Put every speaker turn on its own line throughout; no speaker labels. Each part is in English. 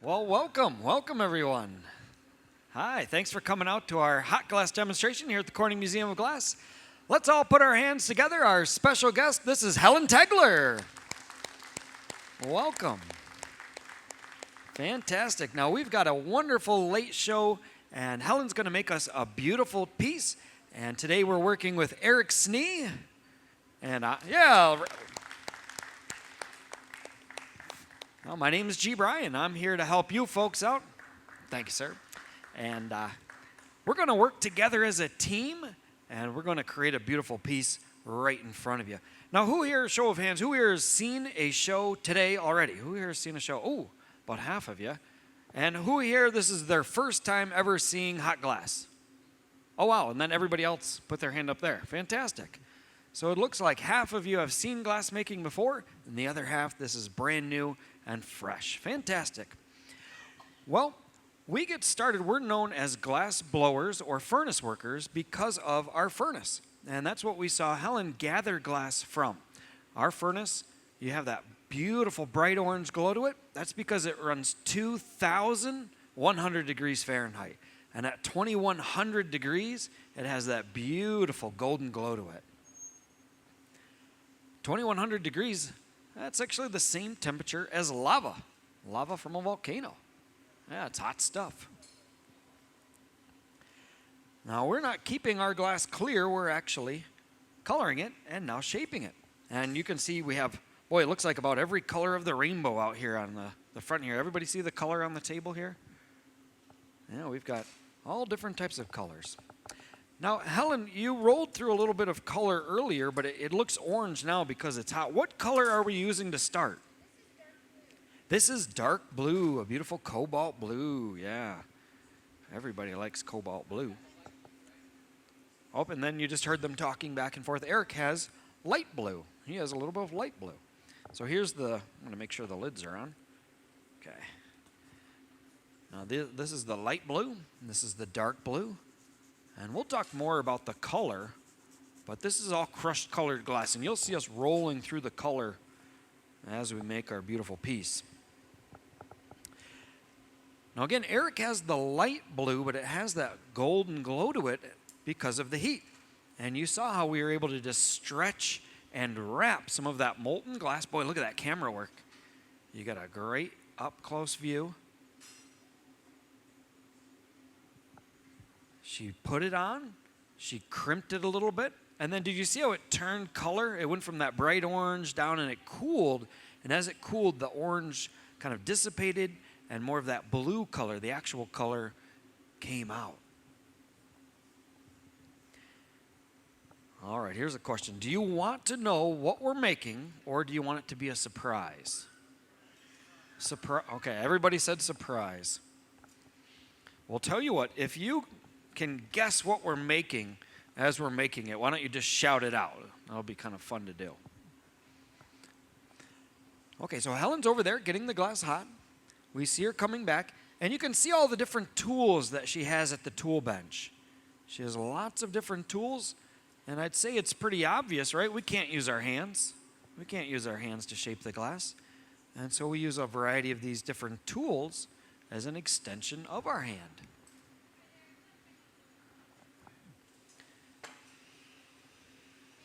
Well, welcome everyone. Hi, thanks for coming out to our hot glass demonstration here at the Corning Museum of Glass. Let's all put our hands together. Our special guest, this is Helen Tegeler. Welcome. Fantastic. Now we've got a wonderful late show, and Helen's going to make us a beautiful piece. And today we're working with Eric Snee. And Well, my name is G. Bryan. I'm here to help you folks out. Thank you, sir. And we're going to work together as a team, and we're going to create a beautiful piece right in front of you. Now, who here, show of hands, who here has seen a show today already? Who here has seen a show? Oh, about half of you. And who here, this is their first time ever seeing hot glass? Oh, wow. And then everybody else put their hand up there. Fantastic. So it looks like half of you have seen glass making before, and the other half, this is brand new and fresh. Fantastic. Well, we get started. We're known as glass blowers or furnace workers because of our furnace. And that's what we saw Helen gather glass from. Our furnace, you have that beautiful bright orange glow to it. That's because it runs 2,100 degrees Fahrenheit. And at 2,100 degrees, it has that beautiful golden glow to it. 2,100 degrees, that's actually the same temperature as lava from a volcano. Yeah, it's hot stuff. Now, we're not keeping our glass clear. We're actually coloring it and now shaping it. And you can see we have, boy, it looks like about every color of the rainbow out here on the front here. Everybody see the color on the table here? Yeah, we've got all different types of colors. Now, Helen, you rolled through a little bit of color earlier, but it looks orange now because it's hot. What color are we using to start? This is dark blue, a beautiful cobalt blue, yeah. Everybody likes cobalt blue. Oh, and then you just heard them talking back and forth. Eric has light blue. He has a little bit of light blue. So here's I'm going to make sure the lids are on. Okay. Now, this is the light blue, and this is the dark blue. And we'll talk more about the color, but this is all crushed colored glass, and you'll see us rolling through the color as we make our beautiful piece. Now again, Eric has the light blue, but it has that golden glow to it because of the heat. And you saw how we were able to just stretch and wrap some of that molten glass. Boy, look at that camera work. You got a great up-close view. She put it on, she crimped it a little bit, and then did you see how it turned color? It went from that bright orange down and it cooled, and as it cooled, the orange kind of dissipated and more of that blue color, the actual color, came out. All right, here's a question. Do you want to know what we're making, or do you want it to be a surprise? Okay, everybody said surprise. Well, tell you what, if you can guess what we're making as we're making it, why don't you just shout it out? That'll be kind of fun to do. Okay, so Helen's over there getting the glass hot. We see her coming back, and you can see all the different tools that she has at the tool bench. She has lots of different tools, and I'd say it's pretty obvious, right? We can't use our hands. We can't use our hands to shape the glass. And so we use a variety of these different tools as an extension of our hand.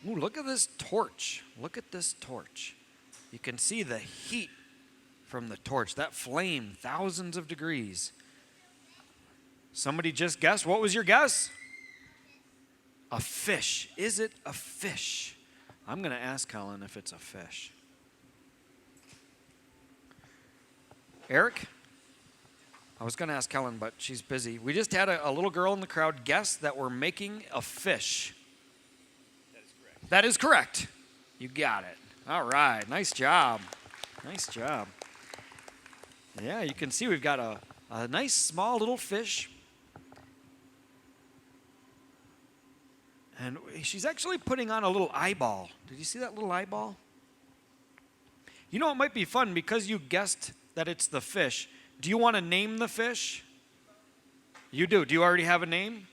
Ooh, look at this torch. Look at this torch. You can see the heat from the torch. That flame, thousands of degrees. Somebody just guessed. What was your guess? A fish. Is it a fish? I'm going to ask Helen if it's a fish. Eric? I was going to ask Helen, but she's busy. We just had a little girl in the crowd guess that we're making a fish. That is correct. You got it. All right. Nice job. Nice job. Yeah, you can see we've got a nice small little fish. And she's actually putting on a little eyeball. Did you see that little eyeball? You know, it might be fun because you guessed that it's the fish. Do you want to name the fish? You do. Do you already have a name?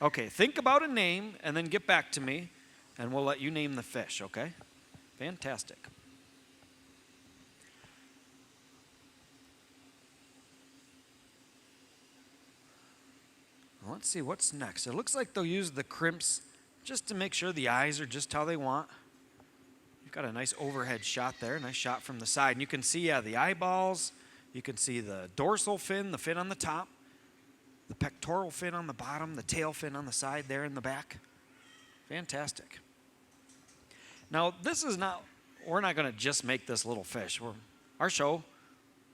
Okay, think about a name and then get back to me. And we'll let you name the fish, okay? Fantastic. let's see what's next. It looks like they'll use the crimps just to make sure the eyes are just how they want. You've got a nice overhead shot there, nice shot from the side. And you can see the eyeballs. You can see the dorsal fin, the fin on the top, the pectoral fin on the bottom, the tail fin on the side there in the back. Fantastic. Now, we're not going to just make this little fish. Our show,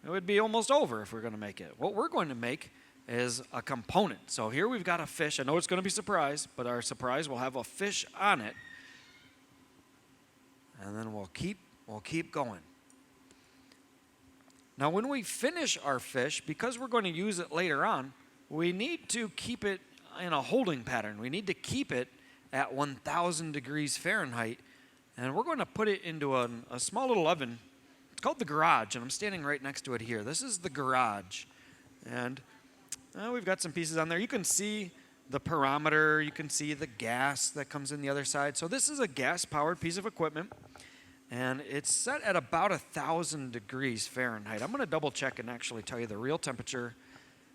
it would be almost over if we're going to make it. What we're going to make is a component. So here we've got a fish. I know it's going to be a surprise, but our surprise will have a fish on it. And then we'll keep going. Now, when we finish our fish, because we're going to use it later on, we need to keep it in a holding pattern. We need to keep it at 1,000 degrees Fahrenheit. And we're going to put it into a small little oven. It's called the garage, and I'm standing right next to it here. This is the garage. And we've got some pieces on there. You can see the pyrometer. You can see the gas that comes in the other side. So this is a gas-powered piece of equipment, and it's set at about 1,000 degrees Fahrenheit. I'm going to double-check and actually tell you the real temperature.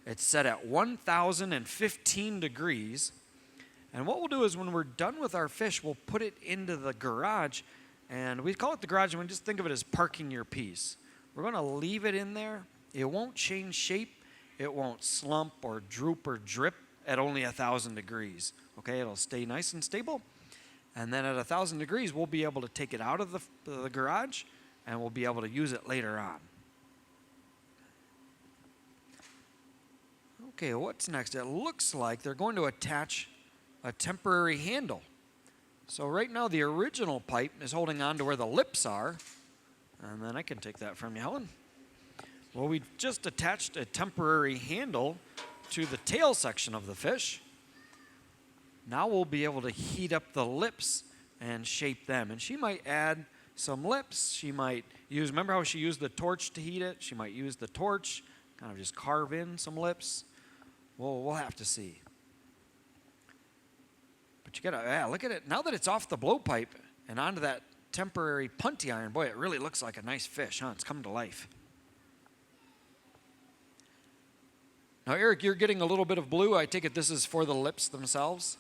It's set at 1,015 degrees. And what we'll do is when we're done with our fish, we'll put it into the garage. And we call it the garage, and we just think of it as parking your piece. We're going to leave it in there. It won't change shape. It won't slump or droop or drip at only 1,000 degrees. Okay, it'll stay nice and stable. And then at 1,000 degrees, we'll be able to take it out of the garage, and we'll be able to use it later on. Okay, what's next? It looks like they're going to attach a temporary handle. So right now, the original pipe is holding on to where the lips are. And then I can take that from you, Helen. Well, we just attached a temporary handle to the tail section of the fish. Now we'll be able to heat up the lips and shape them. And she might add some lips. She might remember how she used the torch to heat it? She might use the torch, kind of just carve in some lips. Well, we'll have to see. But you gotta, look at it. Now that it's off the blowpipe and onto that temporary punty iron, boy, it really looks like a nice fish, huh? It's come to life. Now, Eric, you're getting a little bit of blue. I take it this is for the lips themselves?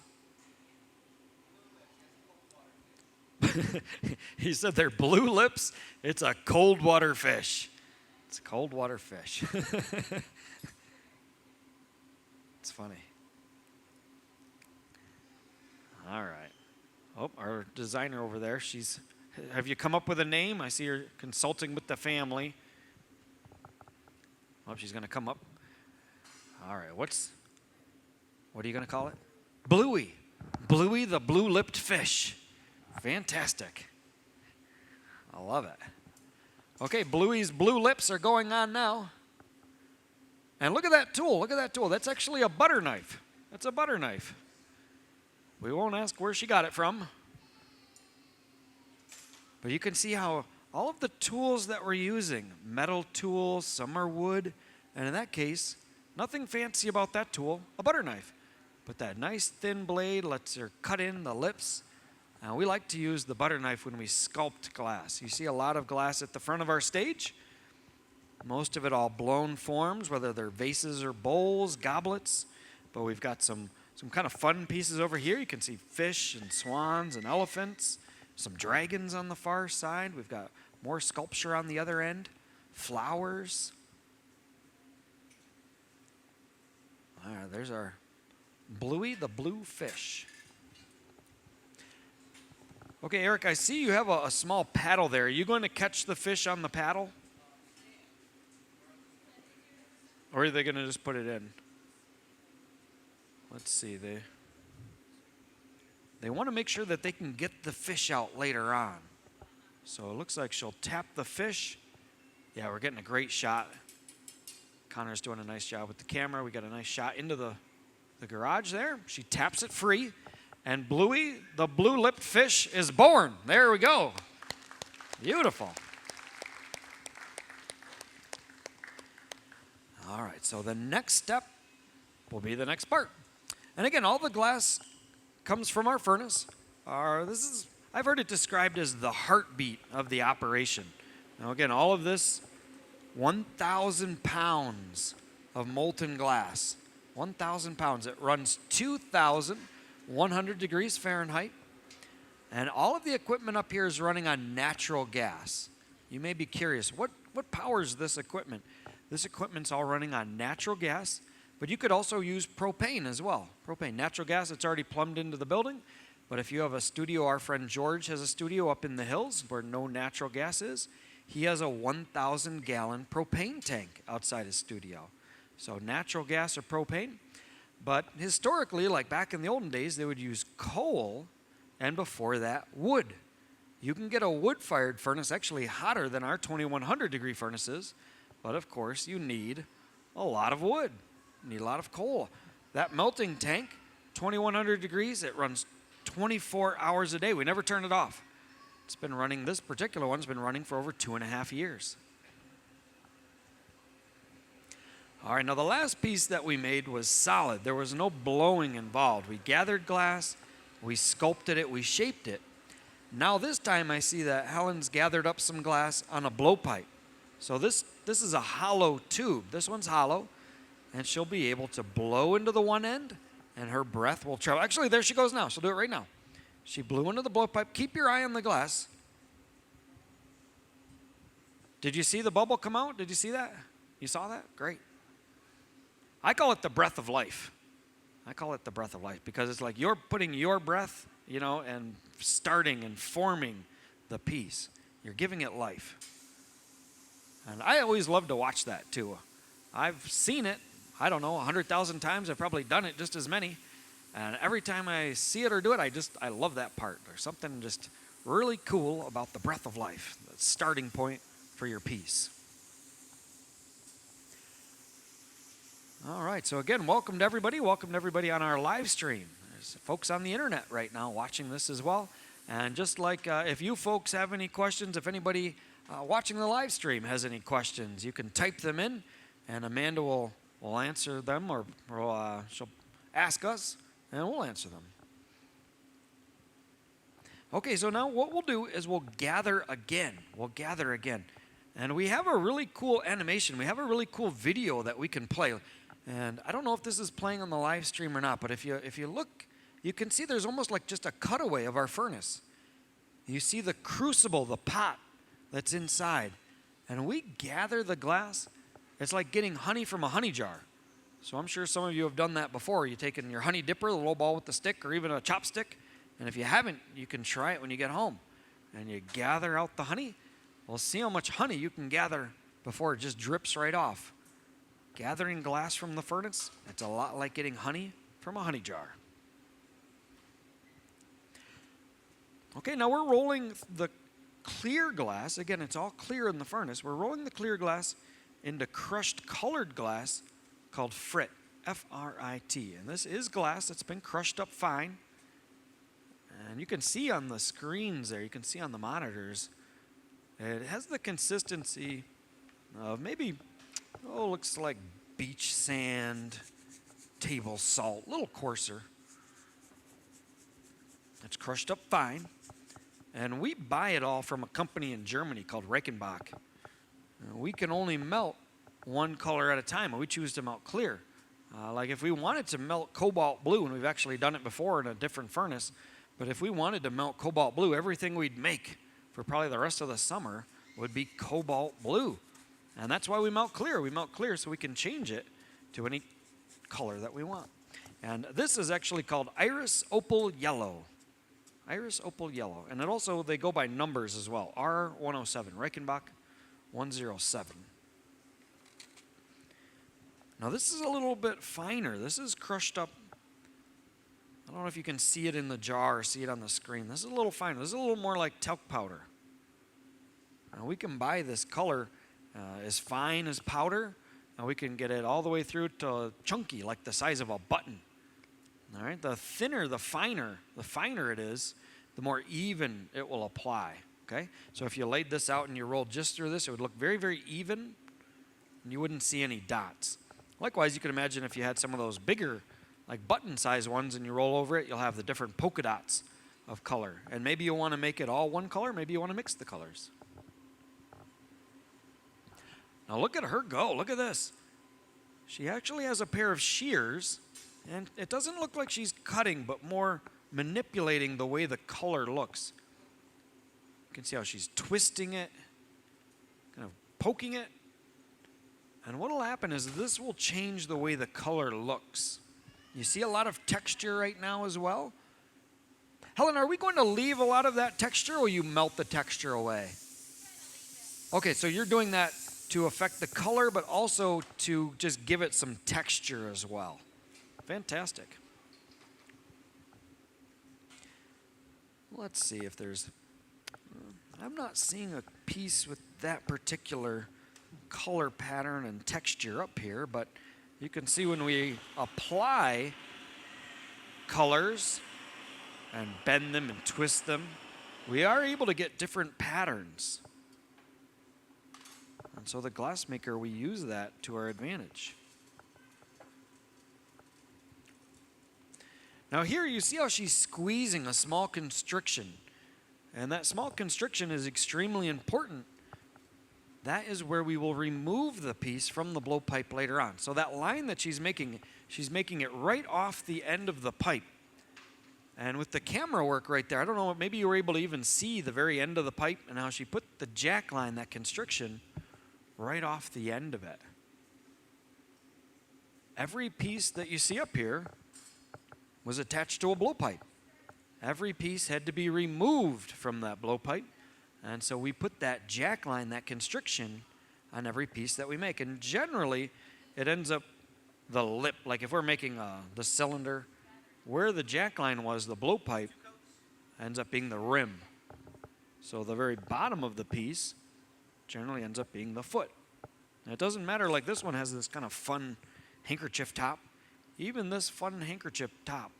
He said they're blue lips. It's a cold water fish. It's a cold water fish. It's funny. All right. Oh, our designer over there, have you come up with a name? I see her consulting with the family. Oh, she's going to come up. All right, what are you going to call it? Bluey. Bluey the blue-lipped fish. Fantastic. I love it. Okay, Bluey's blue lips are going on now. And look at that tool. Look at that tool. That's actually a butter knife. That's a butter knife. We won't ask where she got it from. But you can see how all of the tools that we're using, metal tools, some are wood, and in that case, nothing fancy about that tool, a butter knife. But that nice thin blade lets her cut in the lips. We like to use the butter knife when we sculpt glass. You see a lot of glass at the front of our stage. Most of it all blown forms, whether they're vases or bowls, goblets. But we've got some kind of fun pieces over here. You can see fish and swans and elephants, some dragons on the far side. We've got more sculpture on the other end, flowers. All right, there's our Bluey the blue fish. Okay, Eric, I see you have a small paddle there. Are you going to catch the fish on the paddle? Or are they going to just put it in? Let's see. They want to make sure that they can get the fish out later on. So it looks like she'll tap the fish. Yeah, we're getting a great shot. Connor's doing a nice job with the camera. We got a nice shot into the garage there. She taps it free. And Bluey, the blue-lipped fish, is born. There we go. Beautiful. All right, so the next step will be the next part. And again, all the glass comes from our furnace. I've heard it described as the heartbeat of the operation. Now again, all of this, 1,000 pounds of molten glass. 1,000 pounds. It runs 2,100 degrees Fahrenheit. And all of the equipment up here is running on natural gas. You may be curious, what powers this equipment? This equipment's all running on natural gas, but you could also use propane as well. Propane, natural gas, it's already plumbed into the building. But if you have a studio, our friend George has a studio up in the hills where no natural gas is. He has a 1,000-gallon propane tank outside his studio. So natural gas or propane. But historically, like back in the olden days, they would use coal, and before that, wood. You can get a wood-fired furnace actually hotter than our 2,100-degree furnaces, but of course you need a lot of wood. You need a lot of coal. That melting tank, 2,100 degrees, it runs 24 hours a day. We never turn it off. It's been running, this particular one's been running for over 2.5 years. All right, now the last piece that we made was solid. There was no blowing involved. We gathered glass, we sculpted it, we shaped it. Now this time I see that Helen's gathered up some glass on a blowpipe. So this is a hollow tube. This one's hollow, and she'll be able to blow into the one end, and her breath will travel. Actually, there she goes now. She'll do it right now. She blew into the blowpipe. Keep your eye on the glass. Did you see the bubble come out? Did you see that? You saw that? Great. I call it the breath of life. I call it the breath of life because it's like you're putting your breath, and starting and forming the piece. You're giving it life. And I always love to watch that too. I've seen it, 100,000 times. I've probably done it just as many. And every time I see it or do it, I love that part. There's something just really cool about the breath of life, the starting point for your piece. All right, so again, welcome to everybody. Welcome to everybody on our live stream. There's folks on the internet right now watching this as well. And just like if you folks have any questions, if anybody watching the live stream has any questions, you can type them in, and Amanda will answer them, or she'll ask us, and we'll answer them. Okay, so now what we'll do is we'll gather again. And we have a really cool animation. We have a really cool video that we can play. And I don't know if this is playing on the live stream or not, but if you look, you can see there's almost like just a cutaway of our furnace. You see the crucible, the pot that's inside. And we gather the glass. It's like getting honey from a honey jar. So I'm sure some of you have done that before. You've taken your honey dipper, the little ball with the stick, or even a chopstick. And if you haven't, you can try it when you get home. And you gather out the honey. Well, see how much honey you can gather before it just drips right off. Gathering glass from the furnace, it's a lot like getting honey from a honey jar. Okay, now we're rolling the clear glass. Again, it's all clear in the furnace. We're rolling the clear glass into crushed colored glass called frit, F-R-I-T. And this is glass that's been crushed up fine. And you can see on the screens there, you can see on the monitors, it has the consistency of maybe, looks like beach sand, table salt, a little coarser. It's crushed up fine. And we buy it all from a company in Germany called Reichenbach. We can only melt one color at a time, and we choose to melt clear. Like if we wanted to melt cobalt blue, and we've actually done it before in a different furnace, but if we wanted to melt cobalt blue, everything we'd make for probably the rest of the summer would be cobalt blue. And that's why we melt clear. We melt clear so we can change it to any color that we want. And this is actually called Iris Opal Yellow. Iris Opal Yellow. And it also, they go by numbers as well. R107, Reichenbach 107. Now this is a little bit finer. This is crushed up. I don't know if you can see it in the jar or see it on the screen. This is a little finer. This is a little more like talc powder. Now we can buy this color as fine as powder, and we can get it all the way through to chunky, like the size of a button. All right, the thinner, the finer it is, the more even it will apply. Okay, so if you laid this out and you rolled just through this, it would look very, very even, and you wouldn't see any dots. Likewise, you can imagine if you had some of those bigger, like button-sized ones, and you roll over it, you'll have the different polka dots of color. And maybe you want to make it all one color. Maybe you want to mix the colors. Now look at her go. Look at this. She actually has a pair of shears, and it doesn't look like she's cutting, but more manipulating the way the color looks. You can see how she's twisting it, kind of poking it. And what will happen is this will change the way the color looks. You see a lot of texture right now as well. Helen, are we going to leave a lot of that texture, or will you melt the texture away? Okay, so you're doing that to affect the color, but also to just give it some texture as well. Fantastic. Let's see if there's... I'm not seeing a piece with that particular color pattern and texture up here, but you can see when we apply colors and bend them and twist them, we are able to get different patterns. And so the glassmaker, we use that to our advantage. Now here you see how she's squeezing a small constriction. And that small constriction is extremely important. That is where we will remove the piece from the blowpipe later on. So that line that she's making it right off the end of the pipe. And with the camera work right there, I don't know, maybe you were able to even see the very end of the pipe and how she put the jack line, that constriction, right off the end of it. Every piece that you see up here was attached to a blowpipe. Every piece had to be removed from that blowpipe. And so we put that jack line, that constriction, on every piece that we make. And generally, it ends up the lip, like if we're making the cylinder, where the jack line was, the blowpipe, ends up being the rim. So the very bottom of the piece generally ends up being the foot. And it doesn't matter, like this one has this kind of fun handkerchief top. Even this fun handkerchief top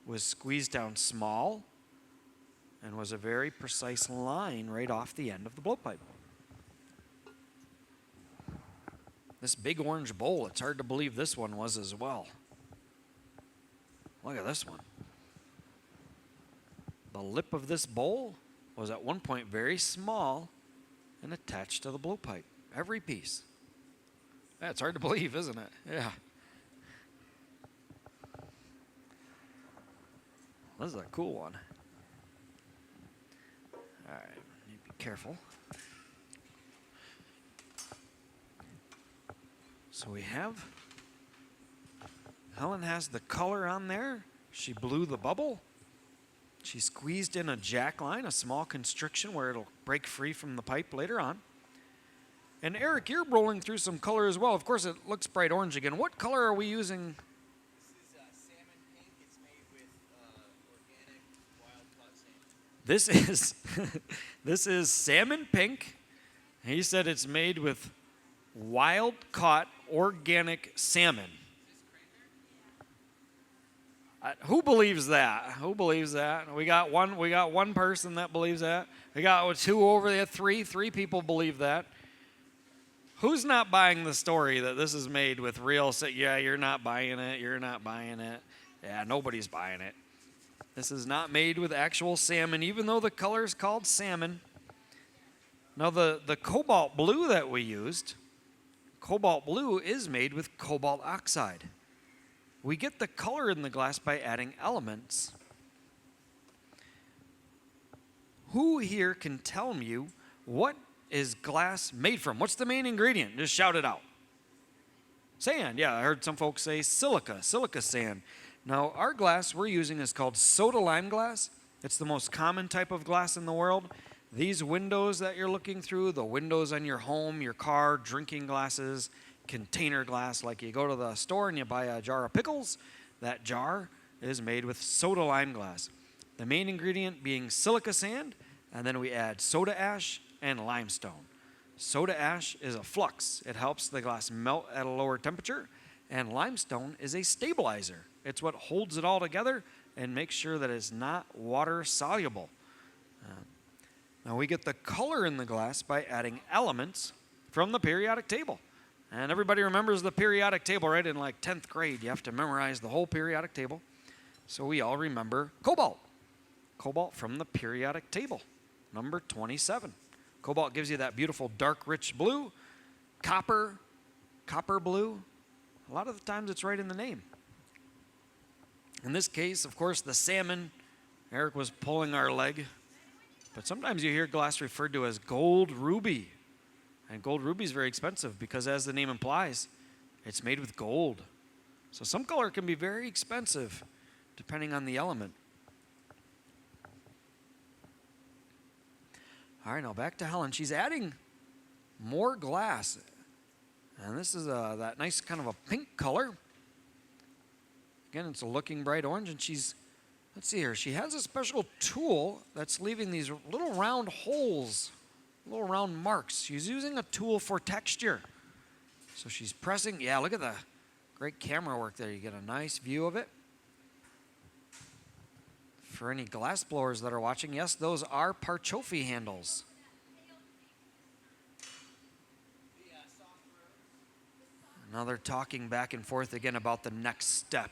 was squeezed down small and was a very precise line right off the end of the blowpipe. This big orange bowl, it's hard to believe this one was as well. Look at this one. The lip of this bowl was at one point very small and attached to the blowpipe. Every piece. That's hard to believe, isn't it? Yeah. This is a cool one. All right, need to be careful. So we have, Helen has the color on there. She blew the bubble. She squeezed in a jack line, a small constriction where it'll break free from the pipe later on. And Eric, you're rolling through some color as well. Of course, it looks bright orange again. What color are we using? This is this is salmon pink. He said it's made with wild caught organic salmon. Who believes that? Who believes that? We got one person that believes that. We got two over there, three people believe that. Who's not buying the story that this is made with real? Yeah, you're not buying it. You're not buying it. Yeah, nobody's buying it. This is not made with actual salmon, even though the color is called salmon. Now, the cobalt blue that we used, cobalt blue is made with cobalt oxide. We get the color in the glass by adding elements. Who here can tell me what is glass made from? What's the main ingredient? Just shout it out. Sand. Yeah, I heard some folks say silica sand. Now, our glass we're using is called soda lime glass. It's the most common type of glass in the world. These windows that you're looking through, the windows on your home, your car, drinking glasses, container glass, like you go to the store and you buy a jar of pickles, that jar is made with soda lime glass. The main ingredient being silica sand, and then we add soda ash and limestone. Soda ash is a flux. It helps the glass melt at a lower temperature, and limestone is a stabilizer. It's what holds it all together and makes sure that it's not water soluble. Now we get the color in the glass by adding elements from the periodic table. And everybody remembers the periodic table, right? In like 10th grade, you have to memorize the whole periodic table. So we all remember cobalt. Cobalt from the periodic table, number 27. Cobalt gives you that beautiful dark, rich blue. Copper blue, a lot of the times it's right in the name. In this case, of course, the salmon, Eric was pulling our leg. But sometimes you hear glass referred to as gold ruby. And gold ruby is very expensive because, as the name implies, it's made with gold. So some color can be very expensive depending on the element. All right, now back to Helen. She's adding more glass. And this is that nice kind of a pink color. Again, it's a looking bright orange, and she's, let's see here, she has a special tool that's leaving these little round holes, little round marks. She's using a tool for texture. So she's pressing, yeah, look at the great camera work there. You get a nice view of it. For any glass blowers that are watching, yes, those are Parchoffi handles. Now they're talking back and forth again about the next step,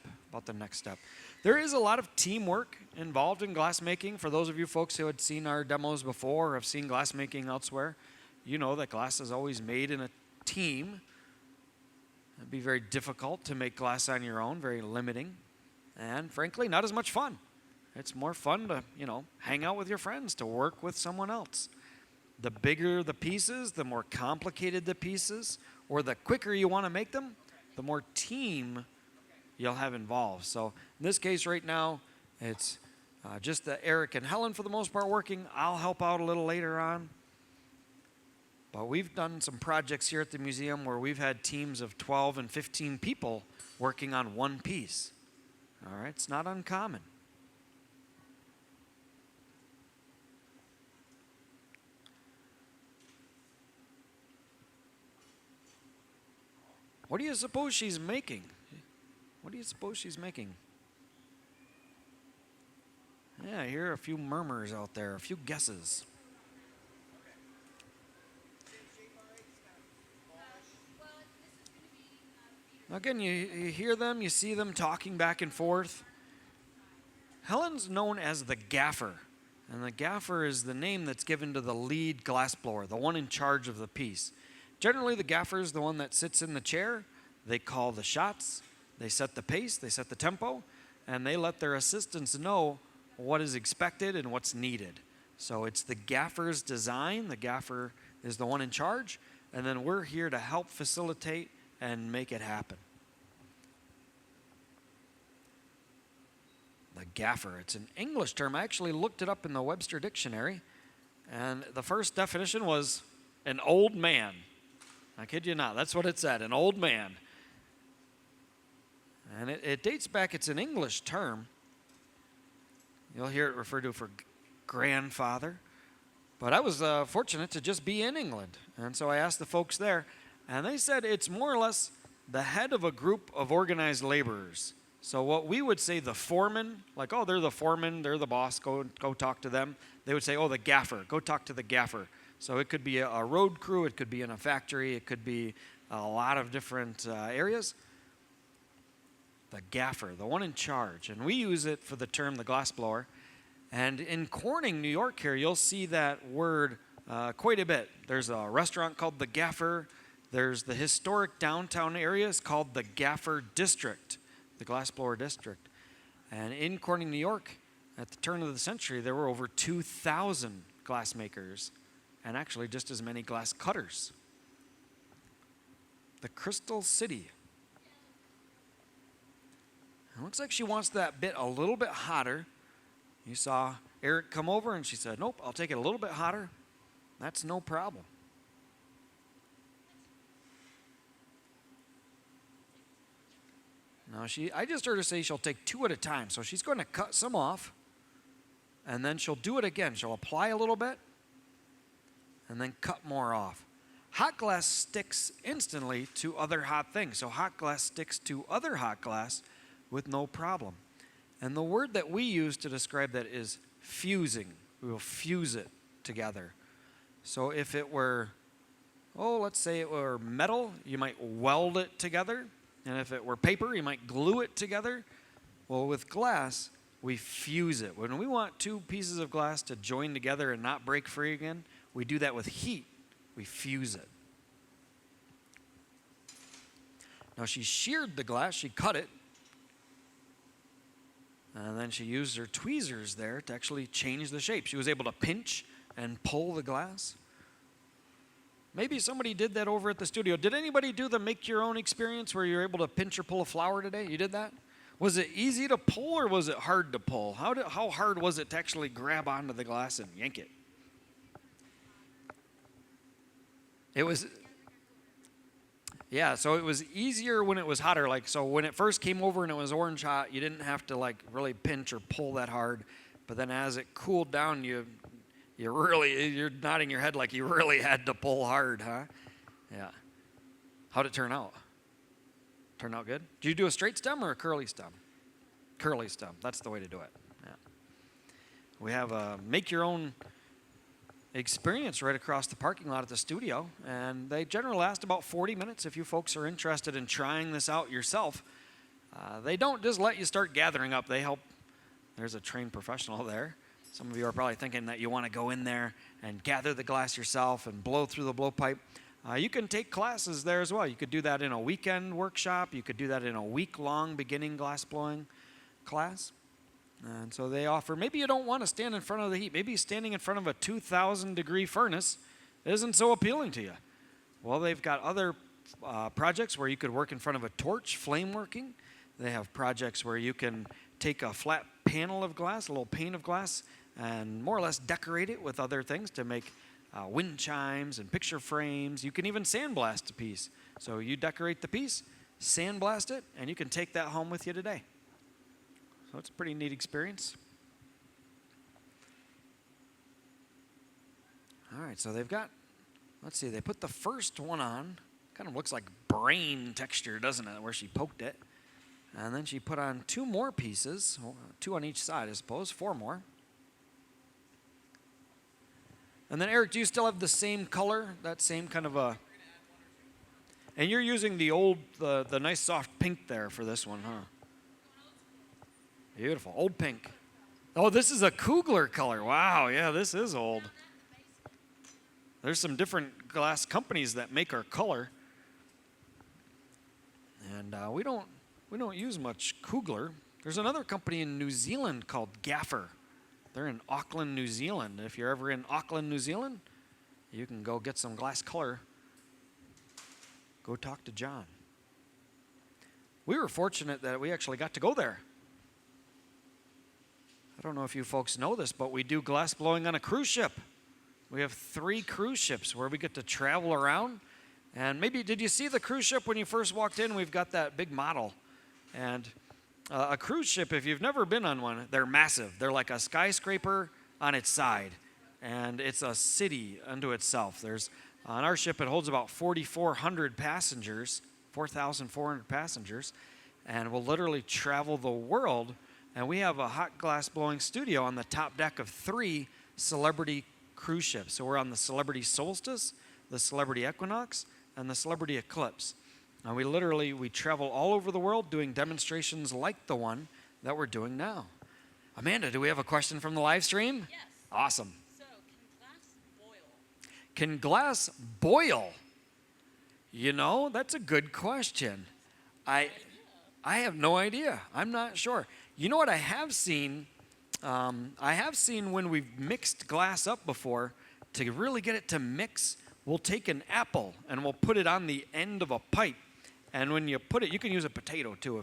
There is a lot of teamwork involved in glass making. For those of you folks who had seen our demos before or have seen glass making elsewhere, you know that glass is always made in a team. It'd be very difficult to make glass on your own, very limiting, and frankly, not as much fun. It's more fun to, hang out with your friends, to work with someone else. The bigger the pieces, the more complicated the pieces, or the quicker you want to make them, the more team you'll have involved. So in this case right now, it's just Eric and Helen for the most part working. I'll help out a little later on. But we've done some projects here at the museum where we've had teams of 12 and 15 people working on one piece. All right, it's not uncommon. What do you suppose she's making? What do you suppose she's making? Yeah, I hear a few murmurs out there, a few guesses. Again, you hear them, you see them talking back and forth. Helen's known as the gaffer, and the gaffer is the name that's given to the lead glassblower, the one in charge of the piece. Generally, the gaffer is the one that sits in the chair. They call the shots, they set the pace, they set the tempo, and they let their assistants know what is expected and what's needed. So it's the gaffer's design. The gaffer is the one in charge, and then we're here to help facilitate and make it happen. The gaffer, it's an English term. I actually looked it up in the Webster Dictionary, and the first definition was an old man. I kid you not, that's what it said, an old man. And it dates back, it's an English term. You'll hear it referred to for grandfather. But I was fortunate to just be in England. And so I asked the folks there, and they said it's more or less the head of a group of organized laborers. So what we would say the foreman, like, oh, they're the foreman, they're the boss, go talk to them. They would say, oh, the gaffer, go talk to the gaffer. So it could be a road crew, it could be in a factory, it could be a lot of different areas. The gaffer, the one in charge. And we use it for the term the glassblower. And in Corning, New York here, you'll see that word quite a bit. There's a restaurant called the Gaffer. There's the historic downtown area. It's called the Gaffer District, the glassblower district. And in Corning, New York, at the turn of the century, there were over 2,000 glassmakers and actually just as many glass cutters. The Crystal City. It looks like she wants that bit a little bit hotter. You saw Eric come over and she said, nope, I'll take it a little bit hotter. That's no problem. Now I just heard her say she'll take 2 at a time. So she's going to cut some off and then she'll do it again. She'll apply a little bit and then cut more off. Hot glass sticks instantly to other hot things. So hot glass sticks to other hot glass with no problem. And the word that we use to describe that is fusing. We will fuse it together. So if it were, let's say it were metal, you might weld it together. And if it were paper, you might glue it together. Well, with glass, we fuse it. When we want 2 pieces of glass to join together and not break free again, we do that with heat. We fuse it. Now she sheared the glass, she cut it, and then she used her tweezers there to actually change the shape. She was able to pinch and pull the glass. Maybe somebody did that over at the studio. Did anybody do the make your own experience where you're able to pinch or pull a flower today? You did that? Was it easy to pull or was it hard to pull? How hard was it to actually grab onto the glass and yank it? It was, yeah, so it was easier when it was hotter. Like, so when it first came over and it was orange hot, you didn't have to like really pinch or pull that hard. But then as it cooled down, you're nodding your head like you really had to pull hard, huh? Yeah. How'd it turn out? Turn out good? Did you do a straight stem or a curly stem? Curly stem. That's the way to do it. Yeah. We have a make your own experience right across the parking lot at the studio, and they generally last about 40 minutes if you folks are interested in trying this out yourself. They don't just let you start gathering up. They help. There's a trained professional there. Some of you are probably thinking that you want to go in there and gather the glass yourself and blow through the blowpipe. You can take classes there as well. You could do that in a weekend workshop. You could do that in a week-long beginning glass blowing class. And so they offer, maybe you don't want to stand in front of the heat. Maybe standing in front of a 2,000-degree furnace isn't so appealing to you. Well, they've got other projects where you could work in front of a torch, flame working. They have projects where you can take a flat panel of glass, a little pane of glass, and more or less decorate it with other things to make wind chimes and picture frames. You can even sandblast a piece. So you decorate the piece, sandblast it, and you can take that home with you today. So it's a pretty neat experience. All right, so they've got, let's see, they put the first one on. Kind of looks like brain texture, doesn't it, where she poked it. And then she put on 2 more pieces, 2 on each side, I suppose, 4 more. And then, Eric, do you still have the same color, that same kind of a... And you're using the nice soft pink there for this one, huh? Beautiful. Old pink. Oh, this is a Kugler color. Wow, yeah, this is old. There's some different glass companies that make our color. And we don't use much Kugler. There's another company in New Zealand called Gaffer. They're in Auckland, New Zealand. If you're ever in Auckland, New Zealand, you can go get some glass color. Go talk to John. We were fortunate that we actually got to go there. I don't know if you folks know this, but we do glass blowing on a cruise ship. We have 3 cruise ships where we get to travel around. And maybe, did you see the cruise ship when you first walked in? We've got that big model. And a cruise ship, if you've never been on one, they're massive. They're like a skyscraper on its side. And it's a city unto itself. On our ship, it holds about 4,400 passengers, 4,400 passengers. And we'll literally travel the world. And we have a hot glass blowing studio on the top deck of 3 celebrity cruise ships. So we're on the Celebrity Solstice, the Celebrity Equinox, and the Celebrity Eclipse. And we travel all over the world doing demonstrations like the one that we're doing now. Amanda, do we have a question from the live stream?
Yes.
Awesome.
So, can glass boil?
Can glass boil? You know, that's a good question. I have no idea. I'm not sure. You know what I have seen? I have seen when we've mixed glass up before, to really get it to mix, we'll take an apple and we'll put it on the end of a pipe. And when you put it, you can use a potato too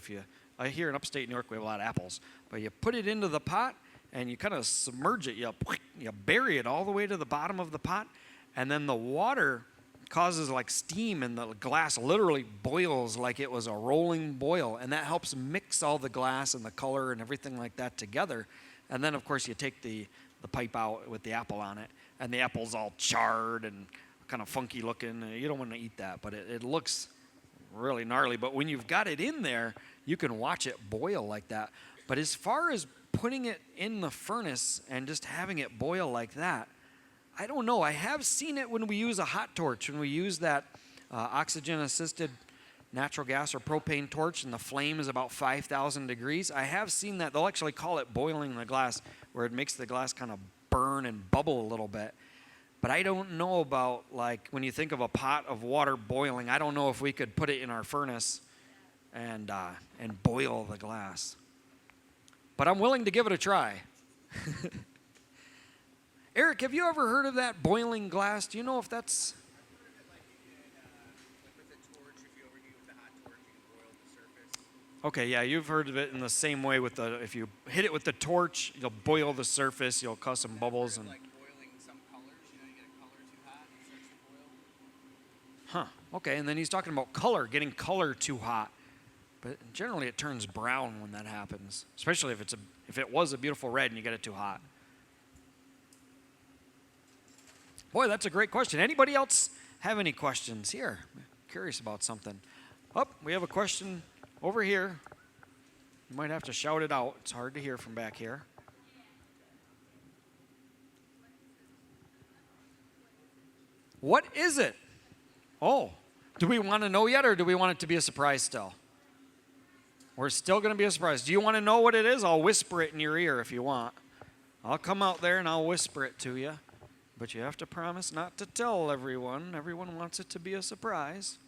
here in upstate New York we have a lot of apples. But you put it into the pot and you kind of submerge it. You bury it all the way to the bottom of the pot. And then the water causes like steam and the glass literally boils like it was a rolling boil. And that helps mix all the glass and the color and everything like that together. And then, of course, you take the pipe out with the apple on it. And the apple's all charred and kind of funky looking. You don't want to eat that, but it looks really gnarly. But when you've got it in there, you can watch it boil like that. But as far as putting it in the furnace and just having it boil like that, I don't know. I have seen it when we use a hot torch, when we use that oxygen-assisted natural gas or propane torch, and the flame is about 5,000 degrees. I have seen that. They'll actually call it boiling the glass, where it makes the glass kind of burn and bubble a little bit. But I don't know about, like, when you think of a pot of water boiling, I don't know if we could put it in our furnace and boil the glass. But I'm willing to give it a try. Eric, have you ever heard of that boiling glass? Do you know if that's... Okay, yeah, you've heard of it in the same way with the, if you hit it with the torch, you'll boil the surface, you'll cause some bubbles. And
like boiling some colors, you get a color too hot, it starts to boil.
Huh, okay, and then he's talking about color, getting color too hot. But generally it turns brown when that happens, especially if it was a beautiful red and you get it too hot. Boy, that's a great question. Anybody else have any questions here? Curious about something. Oh, we have a question over here. You might have to shout it out. It's hard to hear from back here. What is it? Oh, do we want to know yet, or do we want it to be a surprise still? We're still going to be a surprise. Do you want to know what it is? I'll whisper it in your ear if you want. I'll come out there and I'll whisper it to you. But you have to promise not to tell everyone. Everyone wants it to be a surprise.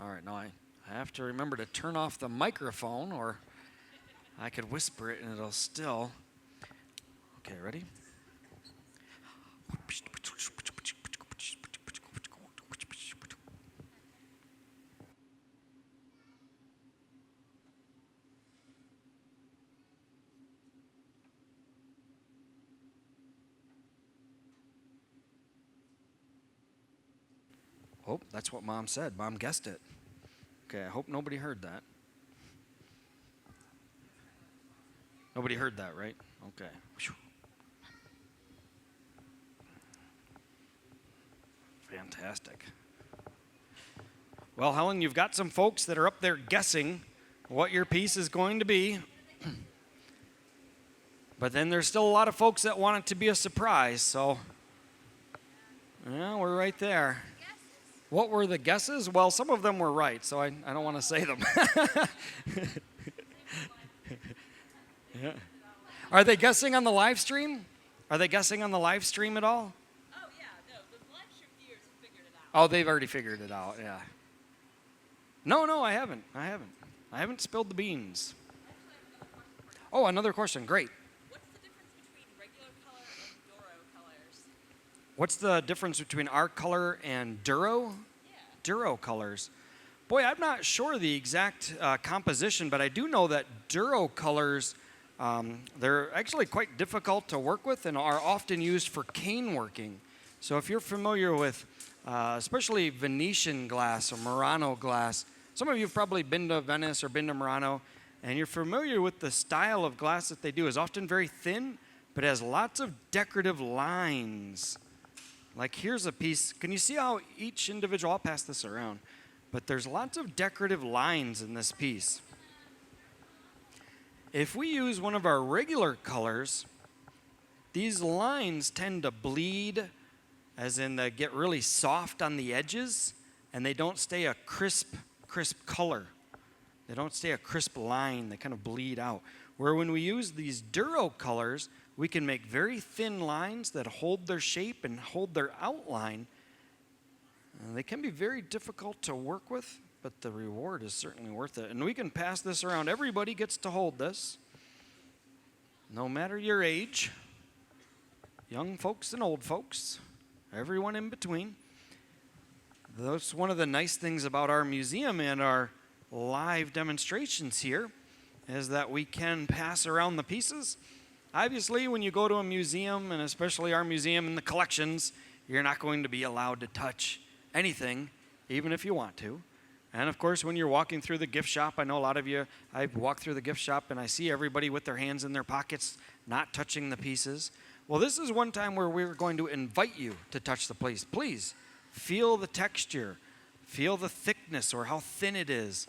All right, now I have to remember to turn off the microphone, or I could whisper it and it'll still. Okay, ready? Oh, that's what Mom said. Mom guessed it. Okay, I hope nobody heard that. Nobody heard that, right? Okay. Fantastic. Well, Helen, you've got some folks that are up there guessing what your piece is going to be. But then there's still a lot of folks that want it to be a surprise, so yeah, we're right there. What were the guesses? Well, some of them were right, so I don't want to say them. Yeah. Are they guessing on the live stream? Are they guessing on the live stream at all?
Oh, yeah, no, the live stream viewers have figured it out.
Oh, they've already figured it out, yeah. No, I haven't. I haven't spilled the beans. Oh, another question. Great.
What's the difference between regular color and Duro colors?
What's the difference between our color and Duro?
Yeah.
Duro colors. Boy, I'm not sure the exact composition, but I do know that Duro colors, they're actually quite difficult to work with and are often used for cane working. So if you're familiar with especially Venetian glass or Murano glass, some of you have probably been to Venice or been to Murano, and you're familiar with the style of glass that they do. Is often very thin, but has lots of decorative lines. Like here's a piece. Can you see how each individual, I'll pass this around, but there's lots of decorative lines in this piece. If we use one of our regular colors, these lines tend to bleed, as in they get really soft on the edges, and they don't stay a crisp color. They don't stay a crisp line. They kind of bleed out. Where when we use these Duro colors, we can make very thin lines that hold their shape and hold their outline. They can be very difficult to work with, but the reward is certainly worth it. And we can pass this around. Everybody gets to hold this, no matter your age, young folks and old folks, everyone in between. That's one of the nice things about our museum and our live demonstrations here, is that we can pass around the pieces. Obviously, when you go to a museum, and especially our museum and the collections, you're not going to be allowed to touch anything, even if you want to. And of course, when you're walking through the gift shop, I know a lot of you, I walk through the gift shop and I see everybody with their hands in their pockets, not touching the pieces. Well, this is one time where we're going to invite you to touch the piece. Please feel the texture, feel the thickness or how thin it is.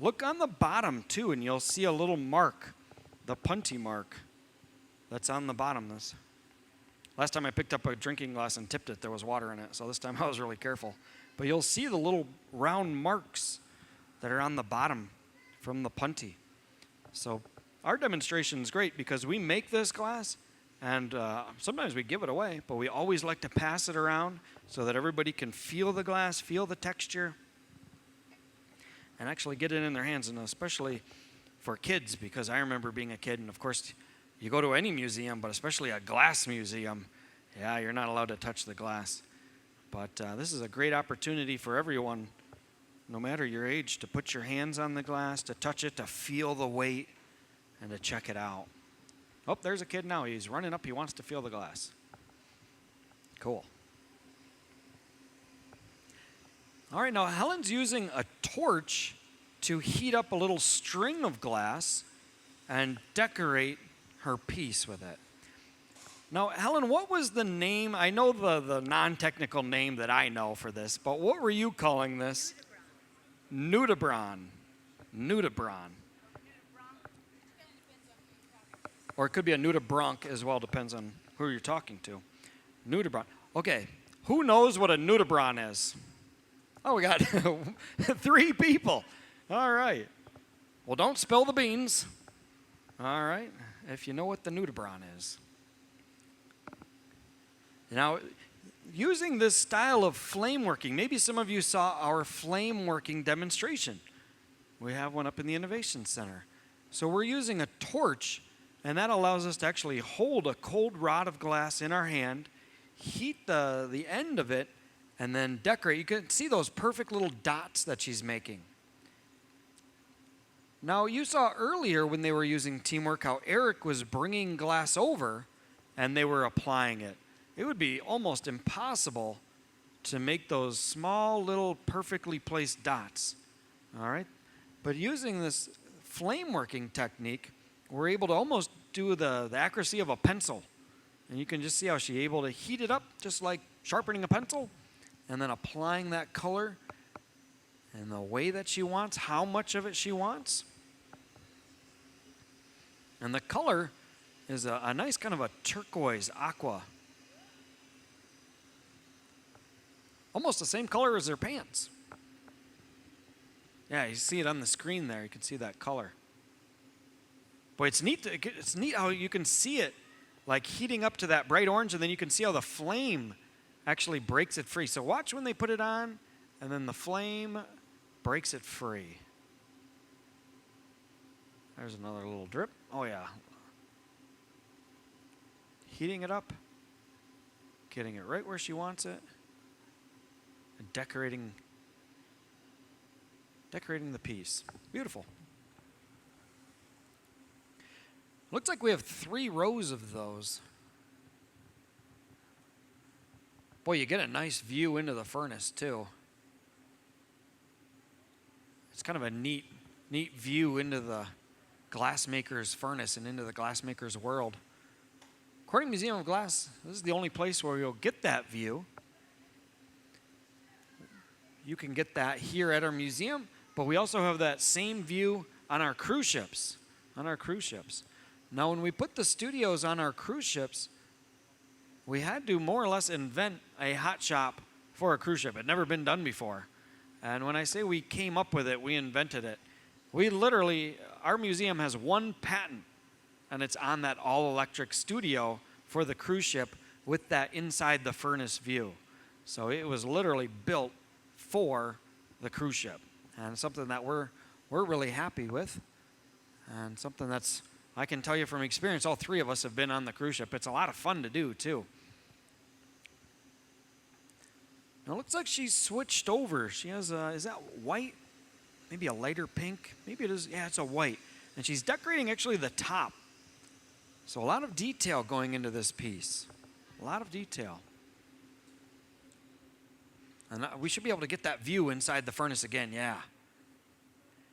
Look on the bottom too, and you'll see a little mark, the punty mark that's on the bottom. This last time I picked up a drinking glass and tipped it, there was water in it, so this time I was really careful. But you'll see the little round marks that are on the bottom from the punty. So our demonstration is great because we make this glass, and sometimes we give it away, but we always like to pass it around so that everybody can feel the glass, feel the texture, and actually get it in their hands, and especially for kids, because I remember being a kid, and of course, you go to any museum, but especially a glass museum, yeah, you're not allowed to touch the glass. But this is a great opportunity for everyone, no matter your age, to put your hands on the glass, to touch it, to feel the weight, and to check it out. Oh, there's a kid now. He's running up. He wants to feel the glass. Cool. All right, now Helen's using a torch to heat up a little string of glass and decorate her piece with it. Now, Helen, what was the name? I know the non-technical name that I know for this, but what were you calling this? Nudibranch. Nudibranch. Or it could be a nudibranch as well, depends on who you're talking to. Nudibranch. Okay, who knows what a nudibranch is? Oh, we got 3 people. All right. Well, don't spill the beans. All right, if you know what the nudibranch is. Now, using this style of flame working, maybe some of you saw our flame working demonstration. We have one up in the Innovation Center. So we're using a torch, and that allows us to actually hold a cold rod of glass in our hand, heat the end of it, and then decorate. You can see those perfect little dots that she's making. Now, you saw earlier when they were using teamwork how Eric was bringing glass over and they were applying it. It would be almost impossible to make those small little perfectly placed dots. All right? But using this flame working technique, we're able to almost do the accuracy of a pencil. And you can just see how she's able to heat it up just like sharpening a pencil and then applying that color in the way that she wants, how much of it she wants. And the color is a nice kind of a turquoise aqua. Almost the same color as her pants. Yeah, you see it on the screen there. You can see that color. Boy, it's neat how you can see it like heating up to that bright orange, and then you can see how the flame actually breaks it free. So watch when they put it on, and then the flame breaks it free. There's another little drip. Oh, yeah. Heating it up, getting it right where she wants it, and decorating the piece. Beautiful. Looks like we have 3 rows of those. Boy, you get a nice view into the furnace, too. It's kind of a neat view into the glassmaker's furnace and into the glassmaker's world. According to Museum of Glass, this is the only place where you'll get that view. You can get that here at our museum, but we also have that same view on our cruise ships. Now, when we put the studios on our cruise ships, we had to more or less invent a hot shop for a cruise ship. It had never been done before. And when I say we came up with it, we invented it. We literally, our museum has 1 patent, and it's on that all-electric studio for the cruise ship with that inside the furnace view. So it was literally built for the cruise ship, and something that we're really happy with, and something that's, I can tell you from experience, all 3 of us have been on the cruise ship. It's a lot of fun to do, too. Now, it looks like she's switched over. She has is that white? Maybe a lighter pink? Maybe it is. Yeah, it's a white. And she's decorating actually the top. So a lot of detail going into this piece. A lot of detail. And we should be able to get that view inside the furnace again, yeah.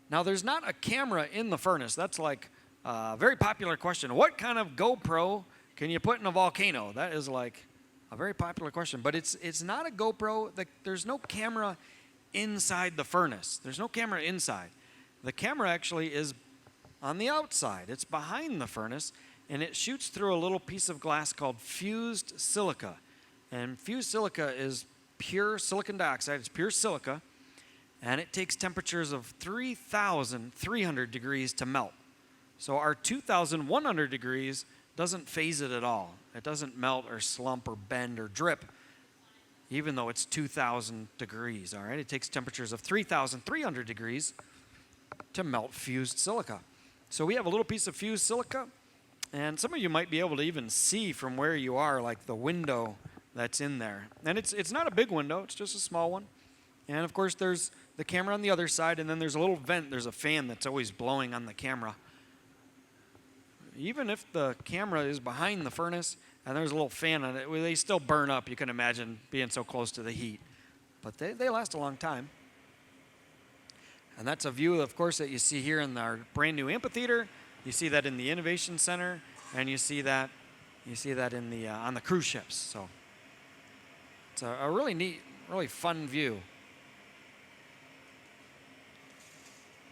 Now, there's not a camera in the furnace. That's like a very popular question. What kind of GoPro can you put in a volcano? That is like a very popular question. But it's not a GoPro. There's no camera inside the furnace. There's no camera inside. The camera actually is on the outside. It's behind the furnace, and it shoots through a little piece of glass called fused silica. And fused silica is pure silicon dioxide. It's pure silica, and it takes temperatures of 3,300 degrees to melt. So our 2,100 degrees doesn't phase it at all. It doesn't melt or slump or bend or drip. even though it's 2,000 degrees, all right? It takes temperatures of 3,300 degrees to melt fused silica. So we have a little piece of fused silica, and some of you might be able to even see from where you are, like the window that's in there. And it's not a big window, it's just a small one. And of course there's the camera on the other side, and then there's a little vent, there's a fan that's always blowing on the camera. Even if the camera is behind the furnace and there's a little fan on it, they still burn up. You can imagine being so close to the heat. But they last a long time. And that's a view, of course, that you see here in our brand new amphitheater. You see that in the Innovation Center, and you see that in the on the cruise ships. So it's a really neat, really fun view.